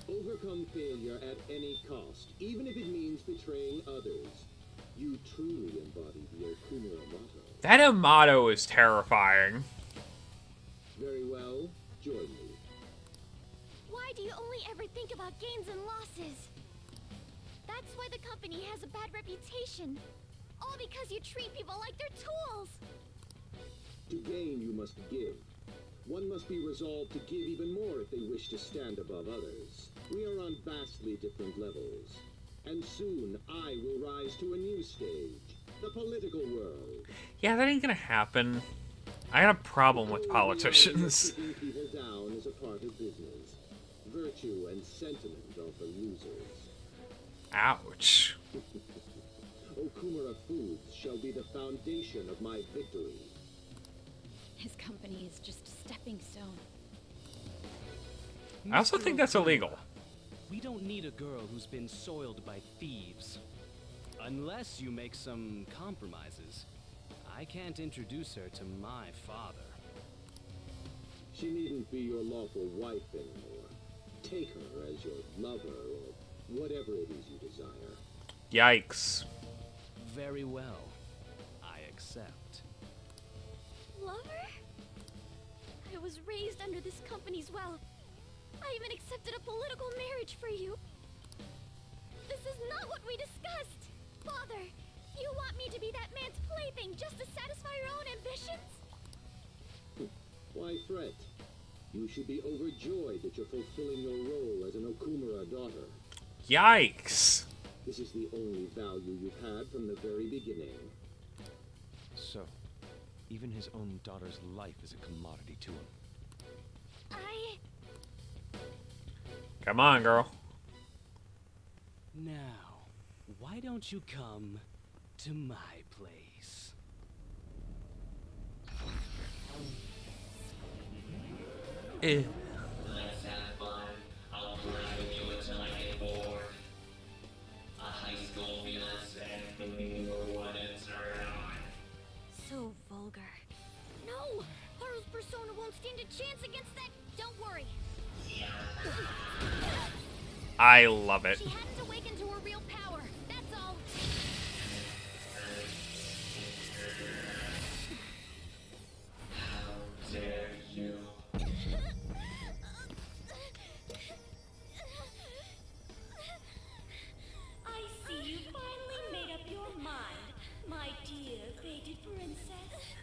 Overcome failure at any cost, even if it means betraying others. You truly embody the Okumura motto. That motto is terrifying. Very well, join me. Why do you only ever think about gains and losses? That's why the company has a bad reputation. All because you treat people like they're tools. To gain, you must give. One must be resolved to give even more if they wish to stand above others. We are on vastly different levels. And soon, I will rise to a new stage. The political world. Yeah, that ain't gonna happen. I got a problem with politicians. Keeping people down is a part of business. Virtue and sentiment are for losers. Ouch. Okumura Foods shall be the foundation of my victory. His company is just a stepping stone. I also think that's illegal. We don't need a girl who's been soiled by thieves. Unless you make some compromises. I can't introduce her to my father. She needn't be your lawful wife anymore. Take her as your lover or whatever it is you desire. Yikes. Very well. I accept. Lover? I was raised under this company's wealth. I even accepted a political marriage for you. This is not what we discussed. Father, you want me to be that man's plaything just to satisfy your own ambitions? Why fret? You should be overjoyed that you're fulfilling your role as an Okumura daughter. Yikes. This is the only value you've had from the very beginning. So, even his own daughter's life is a commodity to him. Come on, girl. Now, why don't you come to my place? Eh. Let's have fun. I'll play with you until I get bored. A high school fiancé. What is her on? So vulgar. No! Haru's persona won't stand a chance against that. Don't worry. I love it. She hadn't awakened to her real power. That's all. How dare you? I see you finally made up your mind, my dear fated princess.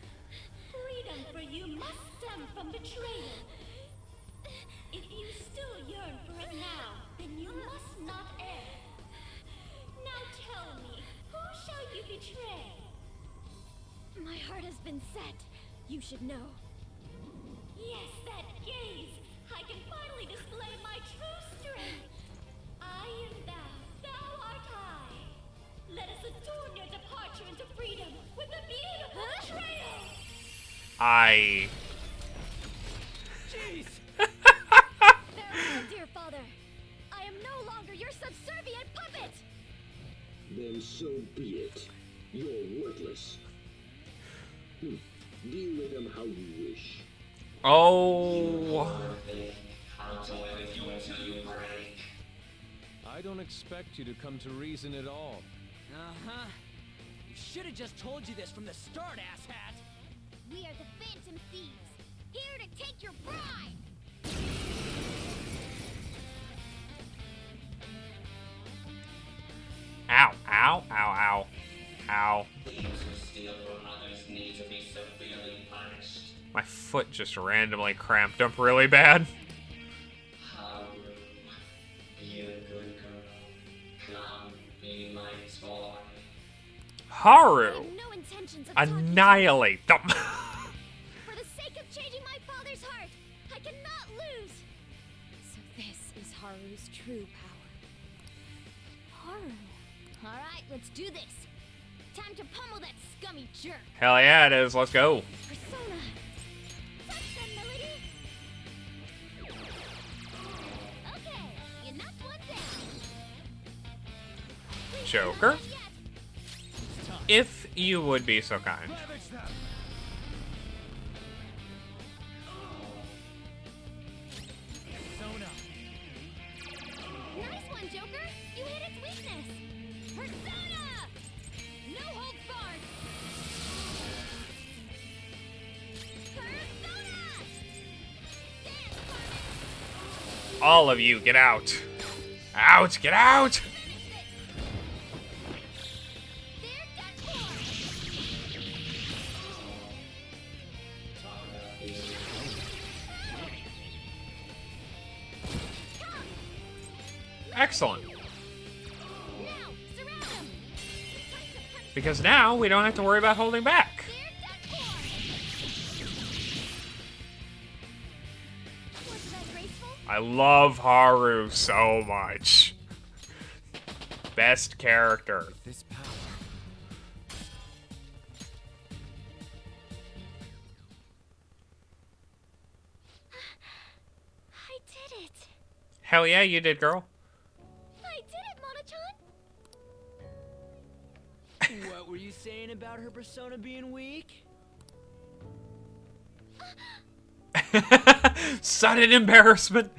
Freedom for you must stem from betrayal. If you still yearn for it now, then you must not err. Now tell me, who shall you betray? My heart has been set. You should know. Yes, that gaze! I can finally display my true strength! I am thou, thou art I! Let us adorn your departure into freedom with a beautiful betrayal! Jeez! Farewell, dear father. I am no longer your subservient puppet. Then so be it. You're worthless. Deal with him how you wish. Oh. I'll toy with you until you break. I don't expect you to come to reason at all. Uh-huh. You should have just told you this from the start, asshat! We are the Phantom Thieves, here to take your bride. Ow, ow, ow, ow. Ow. Thieves who steal from others need to be severely punished. My foot just randomly cramped up really bad. Haru, be a good girl. Come, be my toy. I Haru. have no intentions of talking to you. Annihilate them. For the sake of changing my father's heart, I cannot lose. So this is Haru's true power. Haru. All right, let's do this. Time to pummel that scummy jerk. Hell yeah, it is. Let's go. Persona. Touch them, Melody. Okay, you knocked one down. Please don't Joker? let yet. If you would be so kind. Nice one, Joker. You hit its weakness. Persona. No holds barred. Persona. Dance, Carmen. All of you, get out. Out, get out. They're done for. Excellent. Now, surround them. Time to punch. Because now we don't have to worry about holding back. They're done for. Was that graceful? I love Haru so much. Best character. This power. I did it. Hell yeah, you did, girl. I did it, Mono-chan. What were you saying about her persona being weak? Sudden embarrassment.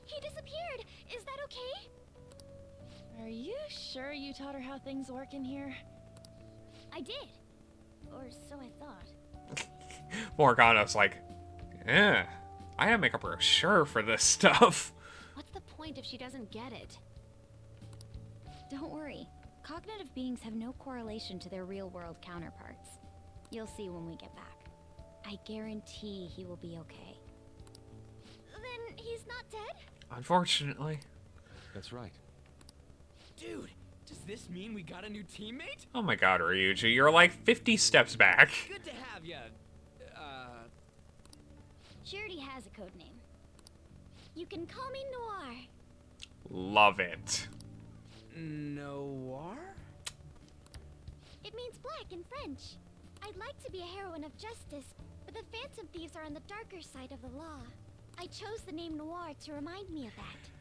He disappeared. Is that okay? Are you sure you taught her how things work in here? I did. Or so I thought. Morgana's like, yeah, I gotta make a brochure for this stuff. What's the point if she doesn't get it? Don't worry. Cognitive beings have no correlation to their real-world counterparts. You'll see when we get back. I guarantee he will be okay. He's not dead? Unfortunately. That's right. Dude, does this mean we got a new teammate? Oh my god, Ryuji, you're like 50 steps back. Good to have ya. She already has a code name. You can call me Noir. Love it. Noir? It means black in French. I'd like to be a heroine of justice, but the Phantom Thieves are on the darker side of the law. I chose the name Noir to remind me of that.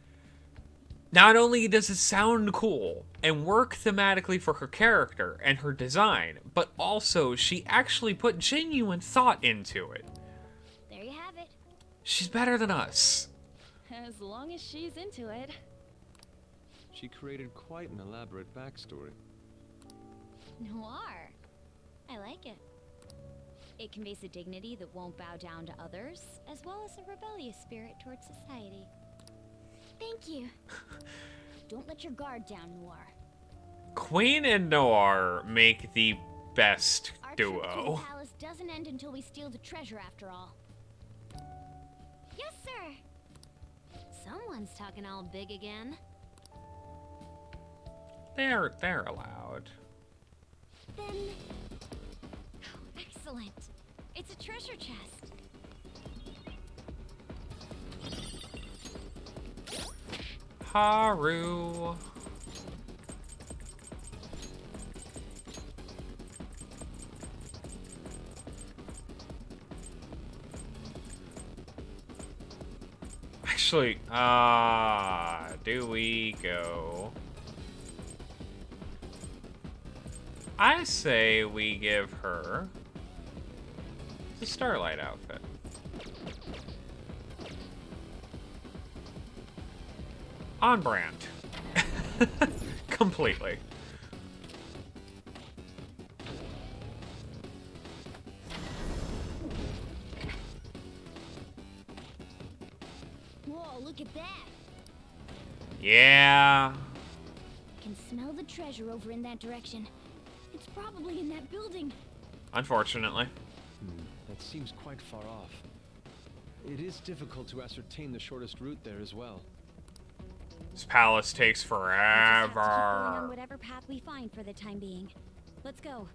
Not only does it sound cool and work thematically for her character and her design, but also she actually put genuine thought into it. There you have it. She's better than us. As long as she's into it. She created quite an elaborate backstory. Noir. I like it. It conveys a dignity that won't bow down to others, as well as a rebellious spirit towards society. Thank you. Don't let your guard down, Noir. Queen and Noir make the best Our trip to the duo. palace doesn't end until we steal the treasure after all. Yes, sir. Someone's talking all big again. They're allowed. Then... Excellent. It's a treasure chest. Haru. Actually, do we go? I say we give her the Starlight outfit. On brand. Completely. Whoa, look at that. Yeah. I can smell the treasure over in that direction. It's probably in that building. Unfortunately. That seems quite far off. It is difficult to ascertain the shortest route there as well. This palace takes We'll just have to keep going on forever. whatever path we find for the time being. Let's go.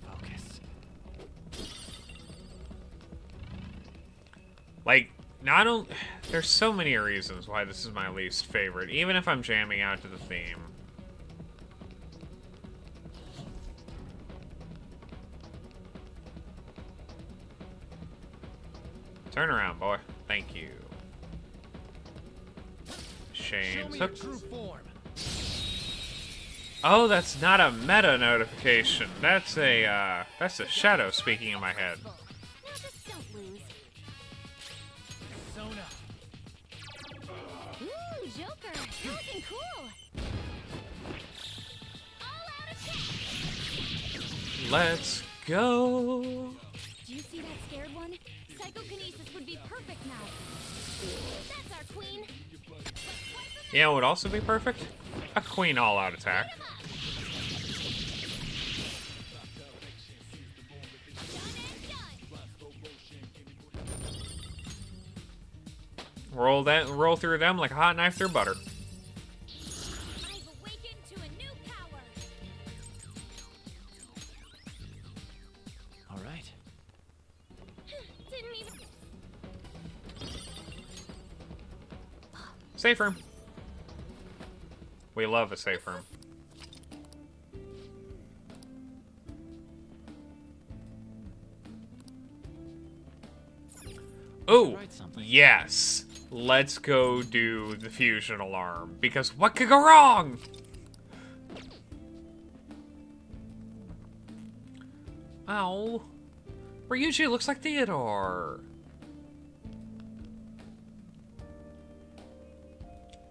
Focus. Like, not only... There's so many reasons why this is my least favorite, even if I'm jamming out to the theme. Turn around, boy. Thank you. Shame. Oh, that's not a meta notification. That's a shadow speaking in my head. Now just don't lose. Ooh, Joker! You're looking cool! All out attack! Let's go. Do you see that scared one? Psychokinesis would be perfect now. That's our queen. Yeah, it would also be perfect. A queen all-out attack. Roll through them like a hot knife through butter. I've awakened to a new power. All right. Didn't even. Safe room. We love a safe room. Oh, yes. Let's go do the fusion alarm. Because what could go wrong? Ow. Ryuji looks like Theodore.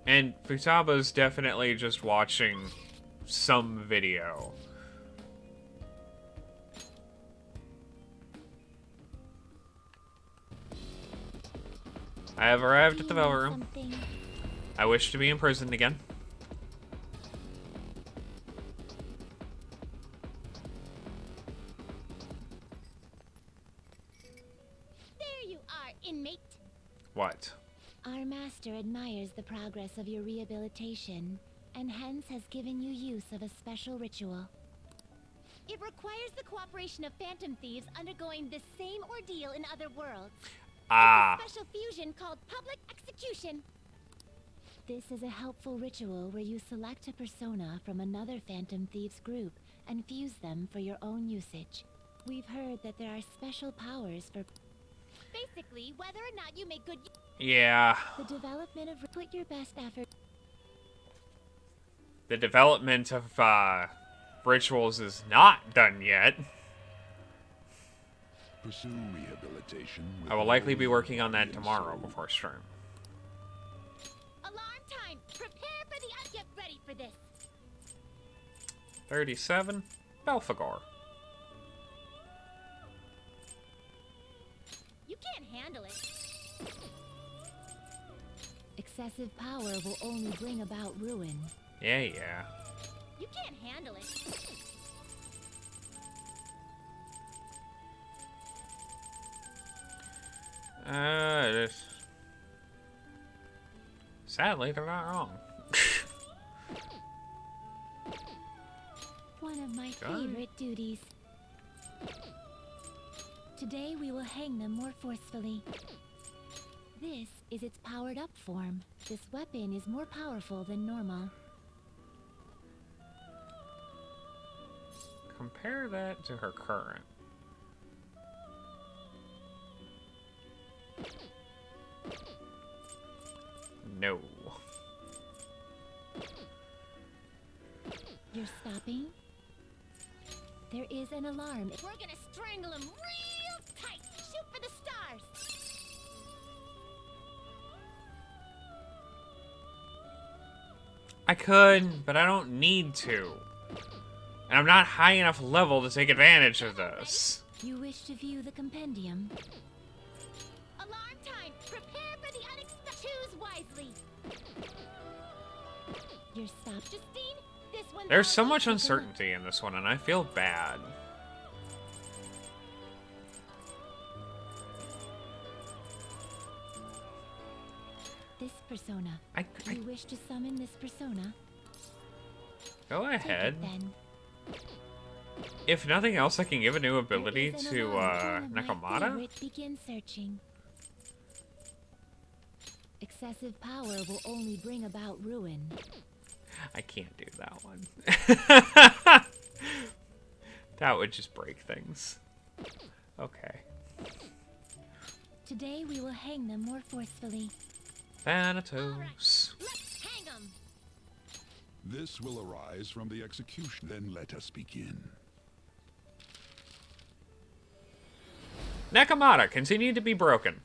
And Futaba's definitely just watching some video. I have arrived at the Velvet Room. Something. I wish to be imprisoned again. are, inmate. What? Our master admires the progress of your rehabilitation, and hence has given you use of a special ritual. It requires the cooperation of phantom thieves undergoing the same ordeal in other worlds. Ah. It's a special fusion called public execution. This is a helpful ritual where you select a persona from another Phantom Thieves group and fuse them for your own usage. We've heard that there are special powers for Basically, whether or not you make good Yeah. the development of... Put your best effort... The development of rituals is not done yet. Pursue rehabilitation. I will likely be working on that tomorrow before stream. alarm time. Prepare for the get ready for this. 37. Belphegor. You can't handle it. Excessive power will only bring about ruin. Yeah, yeah. You can't handle it. Sadly, they're not wrong. One of my Gun? favorite duties. Today we will hang them more forcefully. This is its powered up form. This weapon is more powerful than normal. Compare that to her current. No. You're stopping? There is an alarm. We're gonna strangle him real tight. Shoot for the stars. I could, but I don't need to. And I'm not high enough level to take advantage of this. You wish to view the compendium? Alarm time. Prepare for the unexpected. Choose wisely. You're stopped. Justine, this one's There's all so you. much uncertainty in this one, and I feel bad. This persona. You wish to summon this persona? Go Take ahead. it then. If nothing else, I can give a new There ability is an to alarm. One of my Nakamata. favorite. Begin searching. Excessive power will only bring about ruin. I can't do that one. That would just break things. Okay. Today we will hang them more forcefully. Thanatos. Let's hang him. This will arise from the execution. Then let us begin. Nakamata, continue to be broken.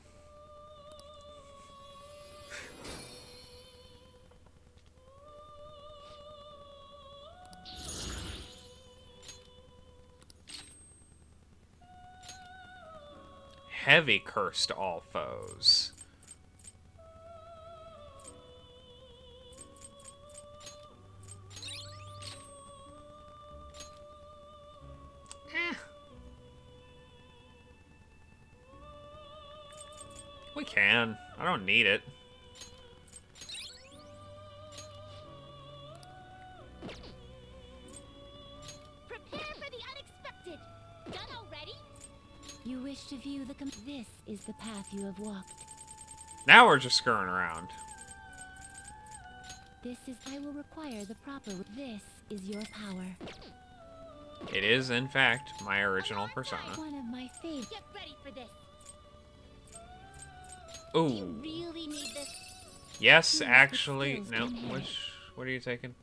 Heavy curse to all foes. We can. I don't need it. Prepare for the unexpected. Done already? You wish to view the this is the path you have walked. Now we're just screwing around. This is I will require the proper this is your power. It is, in fact, my original persona. One of my favorite. Get ready for this. Ooh. You really need this. Yes, the actually. skills No, to inherit. what are you taking?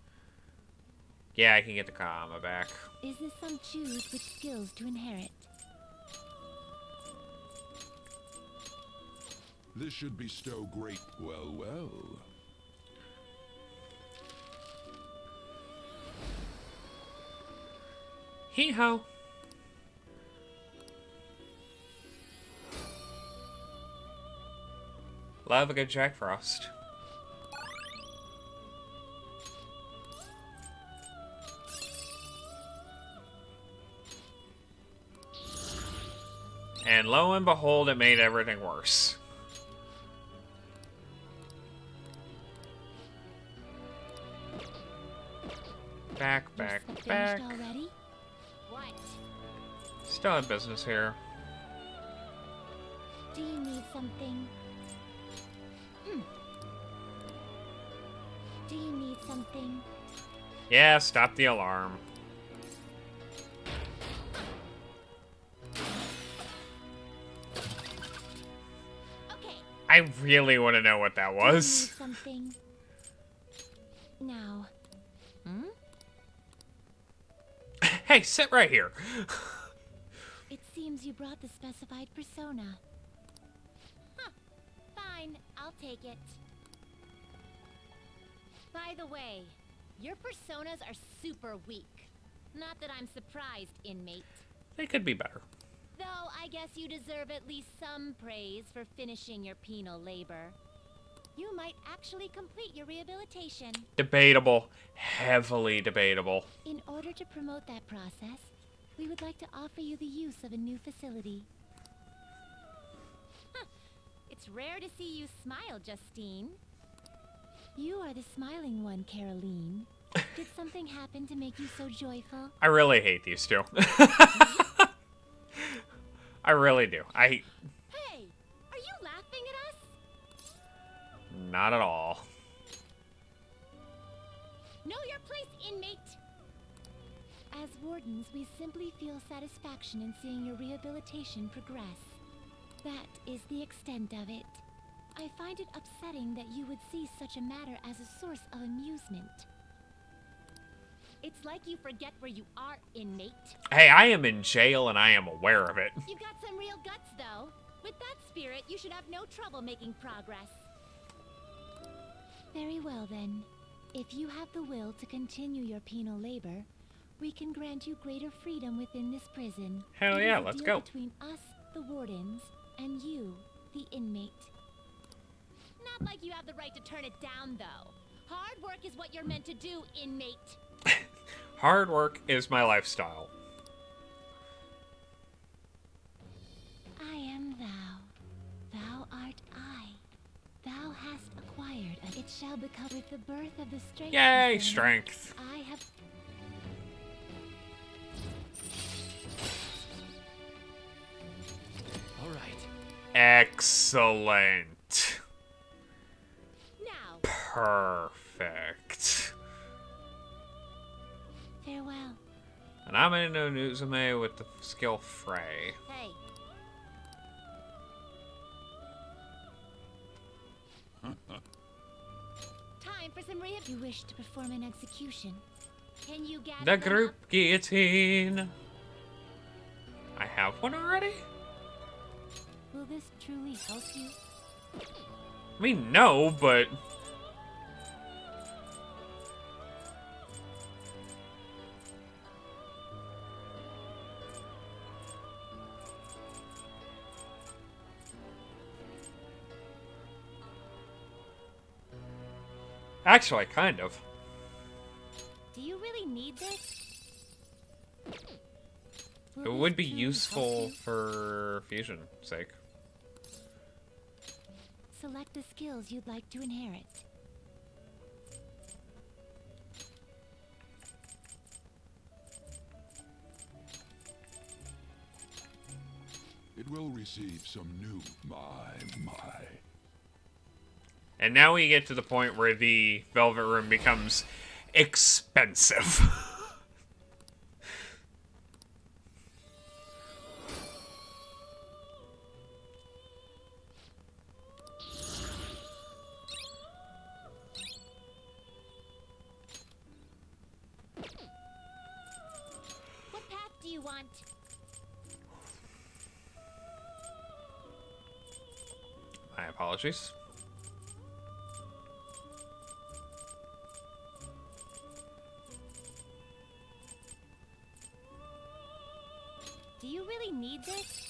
Yeah, I can get the Kama back. Is this some choose which skills to inherit? This should bestow great. Well. Hee-ho. Love a good Jack Frost. And lo and behold, it made everything worse. Back. Finished already? What? Still have business here. Do you need something? Do you need something? Yeah, stop the alarm. Okay. I really want to know what that Do you need was. something? Now. Hey, sit right here. It seems you brought the specified persona. Huh. Fine, I'll take it. By the way, your personas are super weak. Not that I'm surprised, inmate. They could be better. Though I guess you deserve at least some praise for finishing your penal labor. You might actually complete your rehabilitation. Debatable. Heavily debatable. In order to promote that process, we would like to offer you the use of a new facility. Huh. It's rare to see you smile, Justine. You are the smiling one, Caroline. Did something happen to make you so joyful? I really hate these two. I really do. Hey! Are you laughing at us? Not at all. Know your place, inmate! As wardens, we simply feel satisfaction in seeing your rehabilitation progress. That is the extent of it. I find it upsetting that you would see such a matter as a source of amusement. It's like you forget where you are, inmate. Hey, I am in jail and I am aware of it. You got some real guts, though. With that spirit, you should have no trouble making progress. Very well, then. If you have the will to continue your penal labor, we can grant you greater freedom within this prison. Hell It yeah, is a let's deal go. Between us, the wardens, and you, the inmate. Not like you have the right to turn it down, though. Hard work is what you're meant to do, inmate. Hard work is my lifestyle. I am thou. Thou art I. Thou hast acquired, and it shall become with the birth of the strength. Yay, persona, strength. I have. All right. Excellent. Now, Perfect. farewell. And I'm in Nuzume with the skill Fray. Hey, time for some rehab. You wish to perform an execution. Can you gather The them group up? guillotine. I have one already? Will this truly help you? I mean, no, but... Actually, kind of. Do you really need this? Will It this would be truly useful help you? for fusion sake. Select the skills you'd like to inherit. It will receive some new, my. And now we get to the point where the Velvet Room becomes expensive. What path do you want? My apologies. Do you really need this?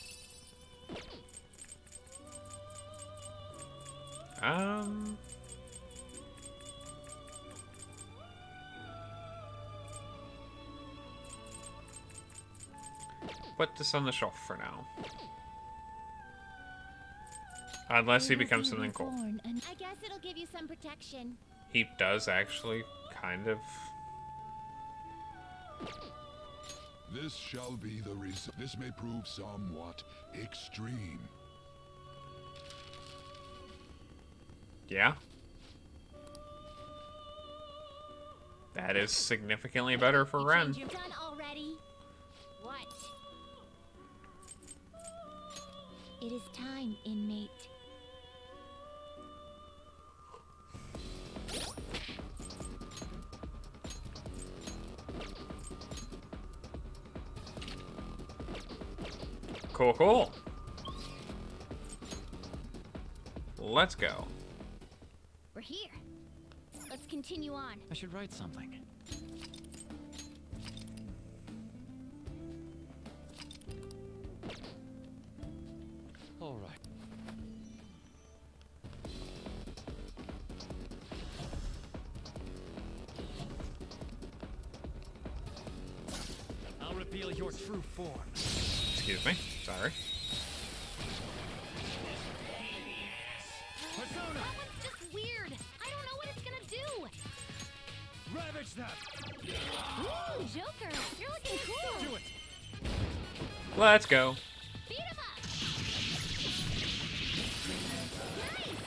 Put this on the shelf for now. Unless he They will becomes be something cool. reborn and I guess it'll give you some protection. He does actually kind of. This shall be the result. This may prove somewhat extreme. Yeah. That is significantly better for Ren. You're done already. What? it is time, inmate. Cool, cool. Let's go. We're here. Let's continue on. I should write something. All right. I'll reveal your true form. Excuse me. Sorry. That one's just weird. I don't know what it's gonna do. Ravage them! Ooh, Joker, you're looking cool. Do it! Let's go. Beat him up. Nice.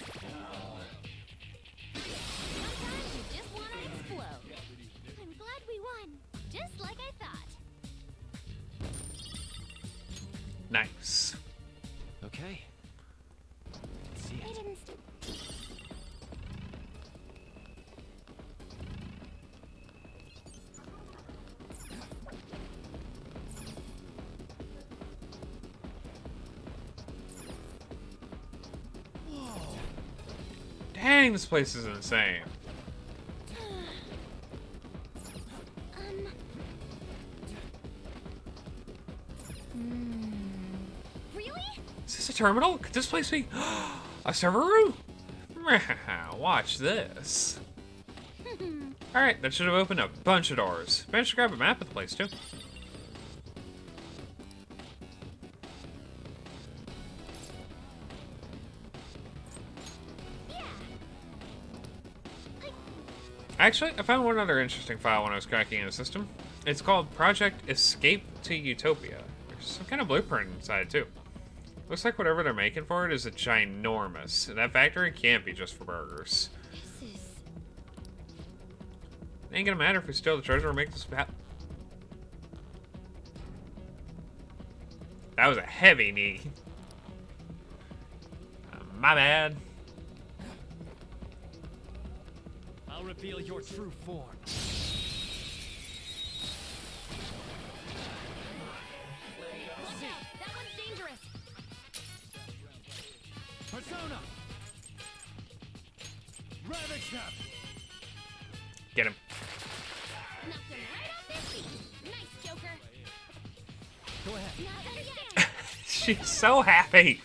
Sometimes you just want to explode. I'm glad we won, just like I thought. Nice. Okay. Let's see I it. didn't. Dang, this place is insane. Really? Is this a terminal? Could this place be a server room? Watch this. Alright, that should have opened a bunch of doors. Managed to grab a map of the place, too. Actually, I found one other interesting file when I was cracking in the system. It's called Project Escape to Utopia. There's some kind of blueprint inside, too. Looks like whatever they're making for it is a ginormous. That factory can't be just for burgers. This is. Ain't gonna matter if we steal the treasure or make this bat. That was a heavy knee. My bad. I'll reveal your true form. Watch out! That one's dangerous. Persona! Ravage them! Get him. Knocked him right off his feet. Nice, Joker. Go ahead. Not better yet. She's so happy.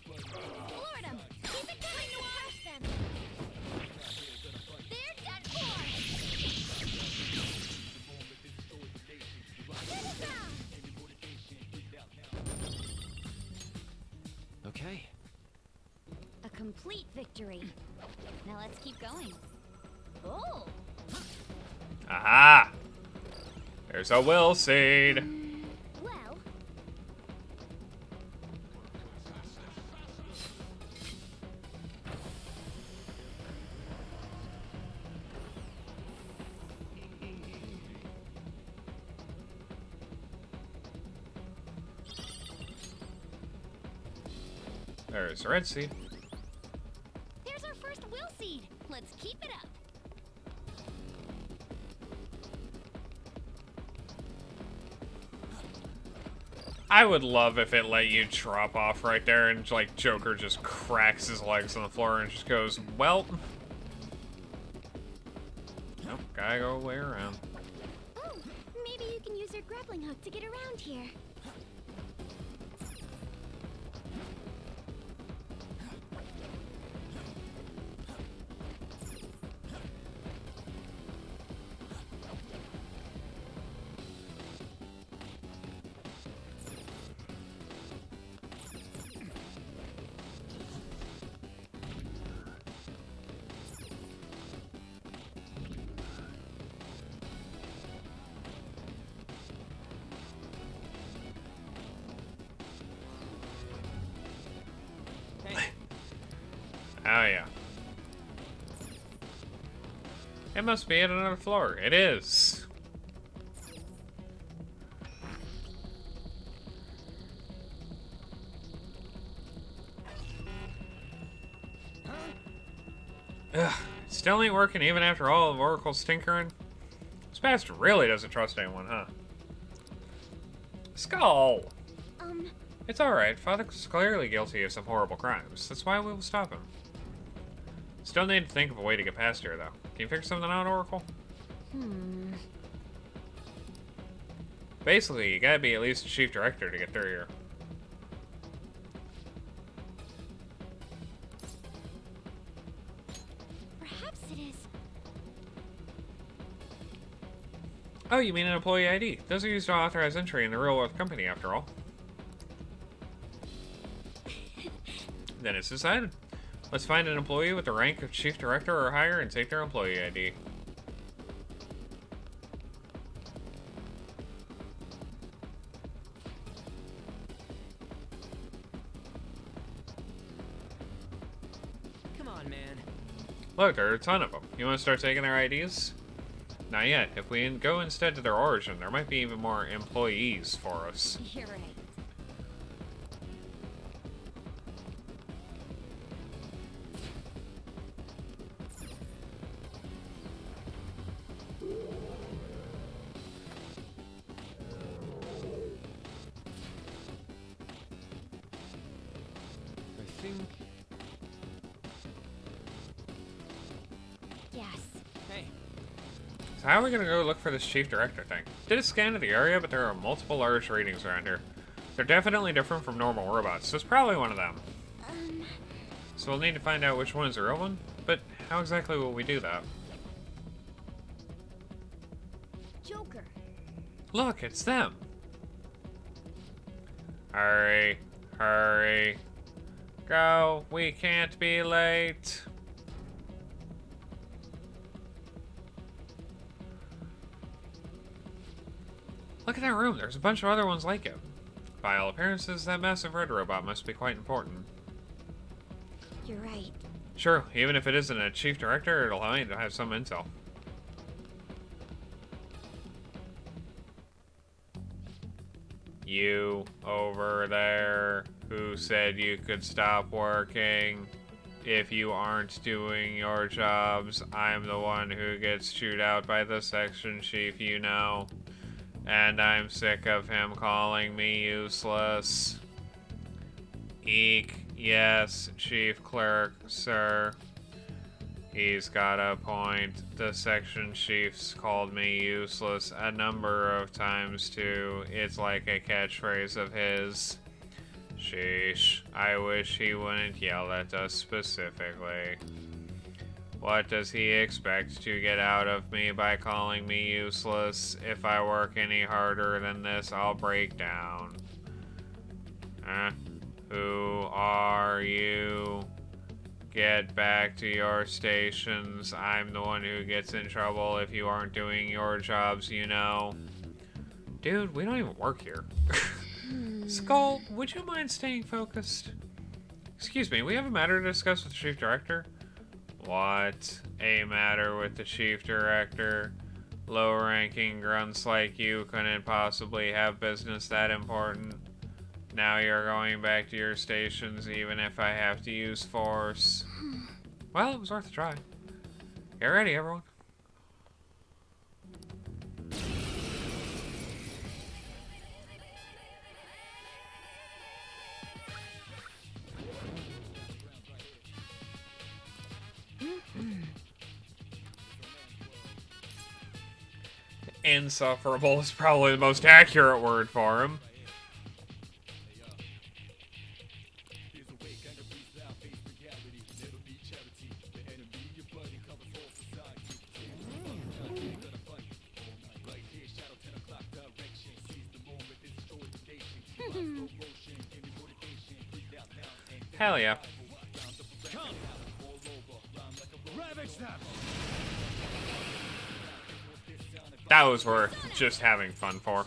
Lord 'em. Keep it coming to crush them. They're done for. Finish them. Okay. A complete victory. Now let's keep going. Oh. Aha! There's a will seed. Well. There's a red seed. There's our first will seed. Let's keep it up. I would love if it let you drop off right there and like Joker just cracks his legs on the floor and just goes, well. Nope, gotta go way around. Oh, maybe you can use your grappling hook to get around here. It must be at another floor. It is. Ugh, still ain't working even after all of Oracle's tinkering. This bastard really doesn't trust anyone, huh? Skull! It's alright. Father's clearly guilty of some horrible crimes. That's why we will stop him. Still need to think of a way to get past here, though. Can you figure something out, Oracle? Basically, you gotta be at least a chief director to get through here. Perhaps it is. Oh, you mean an employee ID? Those are used to authorize entry in the real-world company, after all. Then it's decided. Let's find an employee with the rank of chief director or higher and take their employee ID. Come on, man. Look, there are a ton of them. You want to start taking their IDs? Not yet. If we go instead to their origin, there might be even more employees for us. You're right. I think... Yes. Hey, So how are we gonna go look for this chief director thing? Did a scan of the area, but there are multiple large ratings around here. They're definitely different from normal robots, so it's probably one of them. So we'll need to find out which one is the real one, but how exactly will we do that? Joker. Look, it's them! Hurry, hurry. Go, we can't be late. Look at that room, there's a bunch of other ones like it. By all appearances, that massive red robot must be quite important. You're right. Sure, even if it isn't a chief director, it'll allow me to have some intel. You over there who said you could stop working. If you aren't doing your jobs, I'm the one who gets chewed out by the section chief, you know. And I'm sick of him calling me useless. Eek, yes, chief clerk, sir. He's got a point. The section chief's called me useless a number of times too. It's like a catchphrase of his. Sheesh, I wish he wouldn't yell at us specifically. What does he expect to get out of me by calling me useless? If I work any harder than this, I'll break down. Who are you? Get back to your stations. I'm the one who gets in trouble if you aren't doing your jobs, you know. Dude, we don't even work here. Skull, would you mind staying focused? Excuse me, we have a matter to discuss with the chief director. What? A matter with the chief director? Low-ranking grunts like you couldn't possibly have business that important. Now you're going back to your stations even if I have to use force. Well, it was worth a try. Get ready, everyone. Insufferable is probably the most accurate word for him. Hell yeah. That was worth just having fun for.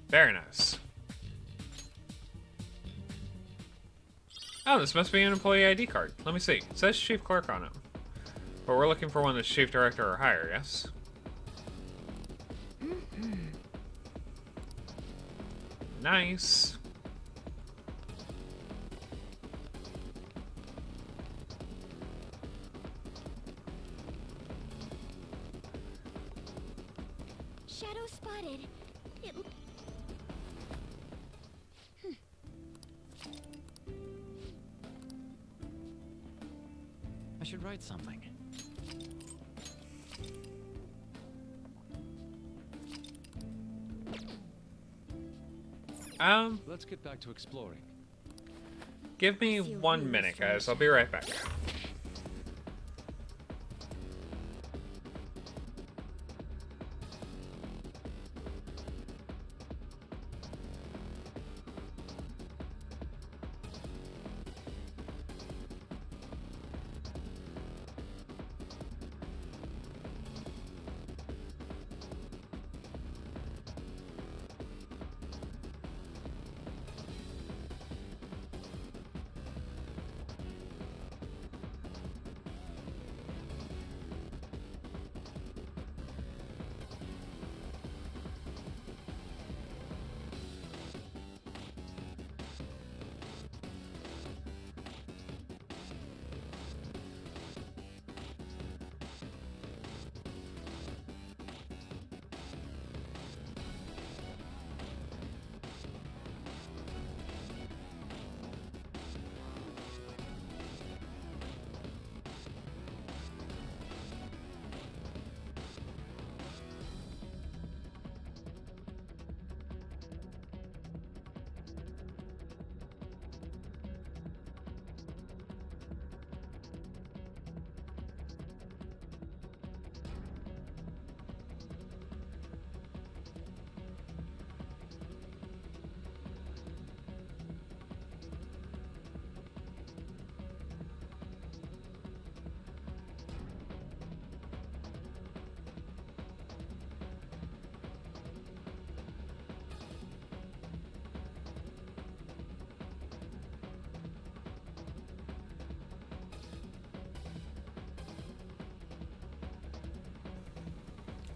Very nice. Oh, this must be an employee ID card. Let me see. It says chief clerk on it. But we're looking for one that's chief director or higher, yes? Nice. Shadow spotted. It... I should write something. Let's get back to exploring. Give me 1 minute, guys. I'll be right back.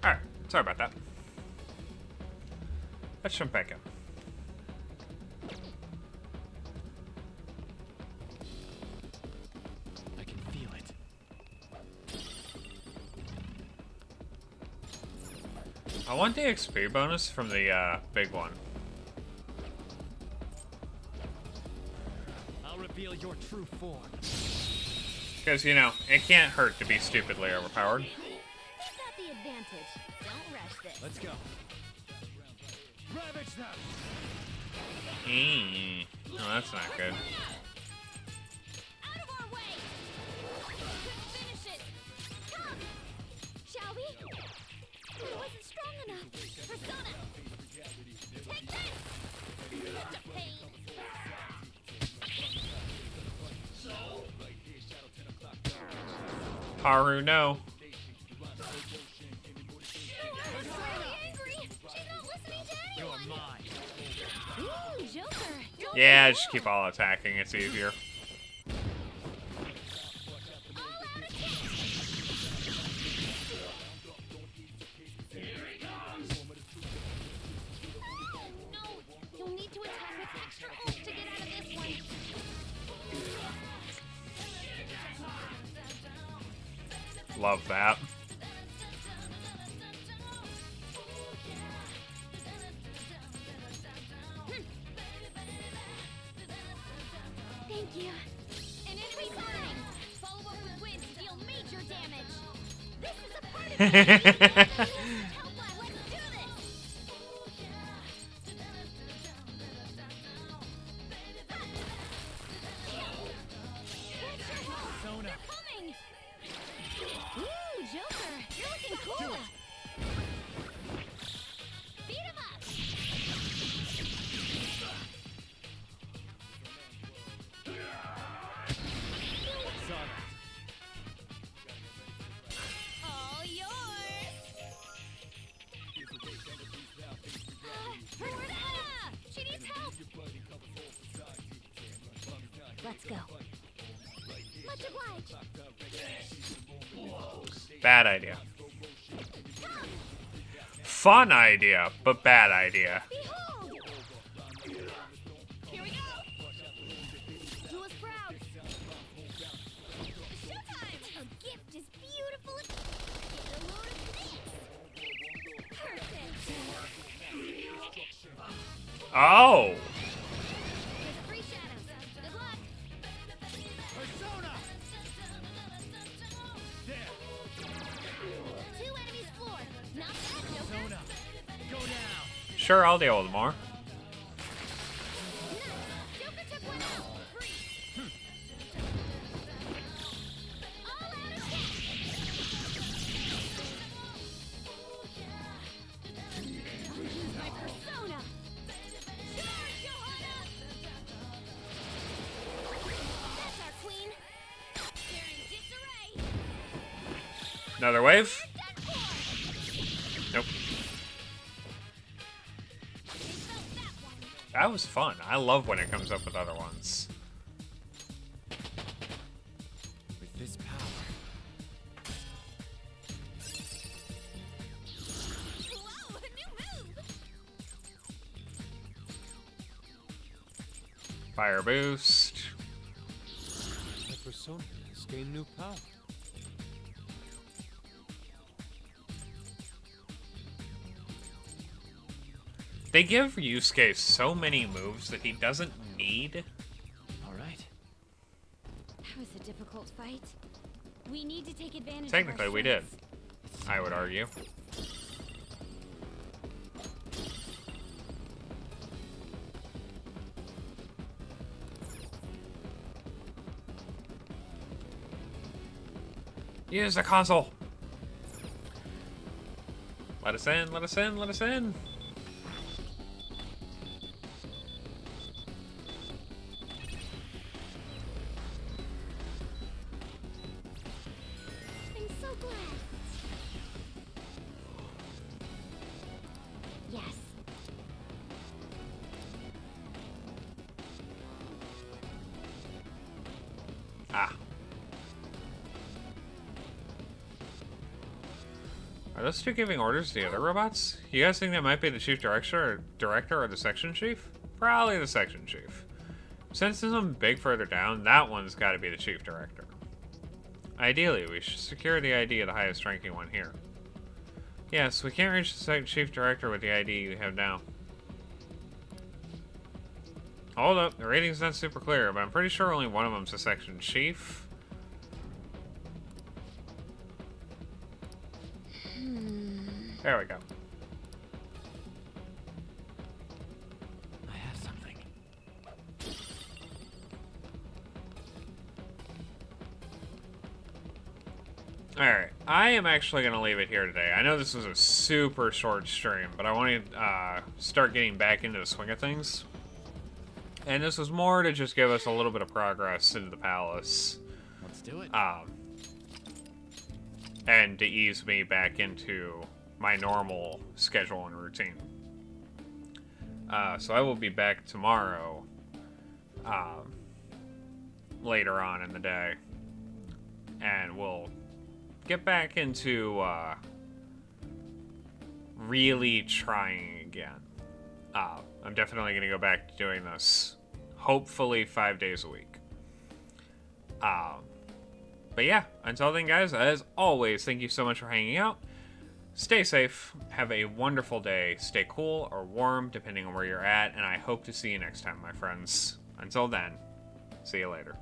Alright, sorry about that. Let's jump back in. I can feel it. I want the XP bonus from the big one. I'll reveal your true form. Because, you know, it can't hurt to be stupidly overpowered. The advantage. Don't rush this. Let's go. Ravage them. No, that's not good. Out of our way. Finish it. Come. Shall we? It wasn't strong enough. Persona. Take this. Such a pain. Haru, no. Yeah, just keep all attacking, it's easier. You'll need to attack with extra oomph to get out of this one. Love that. Thank you. An enemy coming! Follow up with winds to deal major damage. This is a part of it. Help us. Let's do this. Persona. They're coming. Ooh, Joker, you're looking cool. Beat him up. All yours. Let's go. Much obliged. Bad idea. Fun idea, but bad idea. Behold! Here we go! Do us proud! Showtime! A gift is beautiful and... Get a load of this! Perfect! Oh! There's free shadows. Good luck! Persona! There! Two enemies floored. Not bad, Joker. Persona! Go now! Sure, I'll deal with more. Nice. Joker took one out. Free. All out attack. I'll use my persona. Charge, Johanna! That's our queen. They're in disarray. Another wave? Done for. Nope. They felt that one. That was fun. I love when it comes up with other ones. With this power, Whoa, a new move. Fire boost. my persona has gained new power. They give Yusuke so many moves that he doesn't need. All right. That was a difficult fight. We need to take advantage Technically, of our we did. strengths. I would argue. Use the console. Let us in, let us in, let us in. I'm so glad. Yes. Ah. Are those two giving orders to the other robots? You guys think that might be the chief director or the section chief? Probably the section chief. Since there's some big further down, that one's got to be the chief director. Ideally, we should secure the ID of the highest ranking one here. Yes, we can't reach the chief director with the ID you have now. Hold up, the rating's not super clear, but I'm pretty sure only one of them's a section chief. There we go. I have something. Alright, I am actually going to leave it here today. I know this was a super short stream, but I want to start getting back into the swing of things. And this was more to just give us a little bit of progress into the palace. Let's do it. And to ease me back into my normal schedule and routine. So I will be back tomorrow, later on in the day, and we'll get back into really trying again. I'm definitely going to go back to doing this, hopefully 5 days a week. But yeah, until then, guys, as always, thank you so much for hanging out. Stay safe, have a wonderful day, stay cool or warm, depending on where you're at, and I hope to see you next time, my friends. Until then, see you later.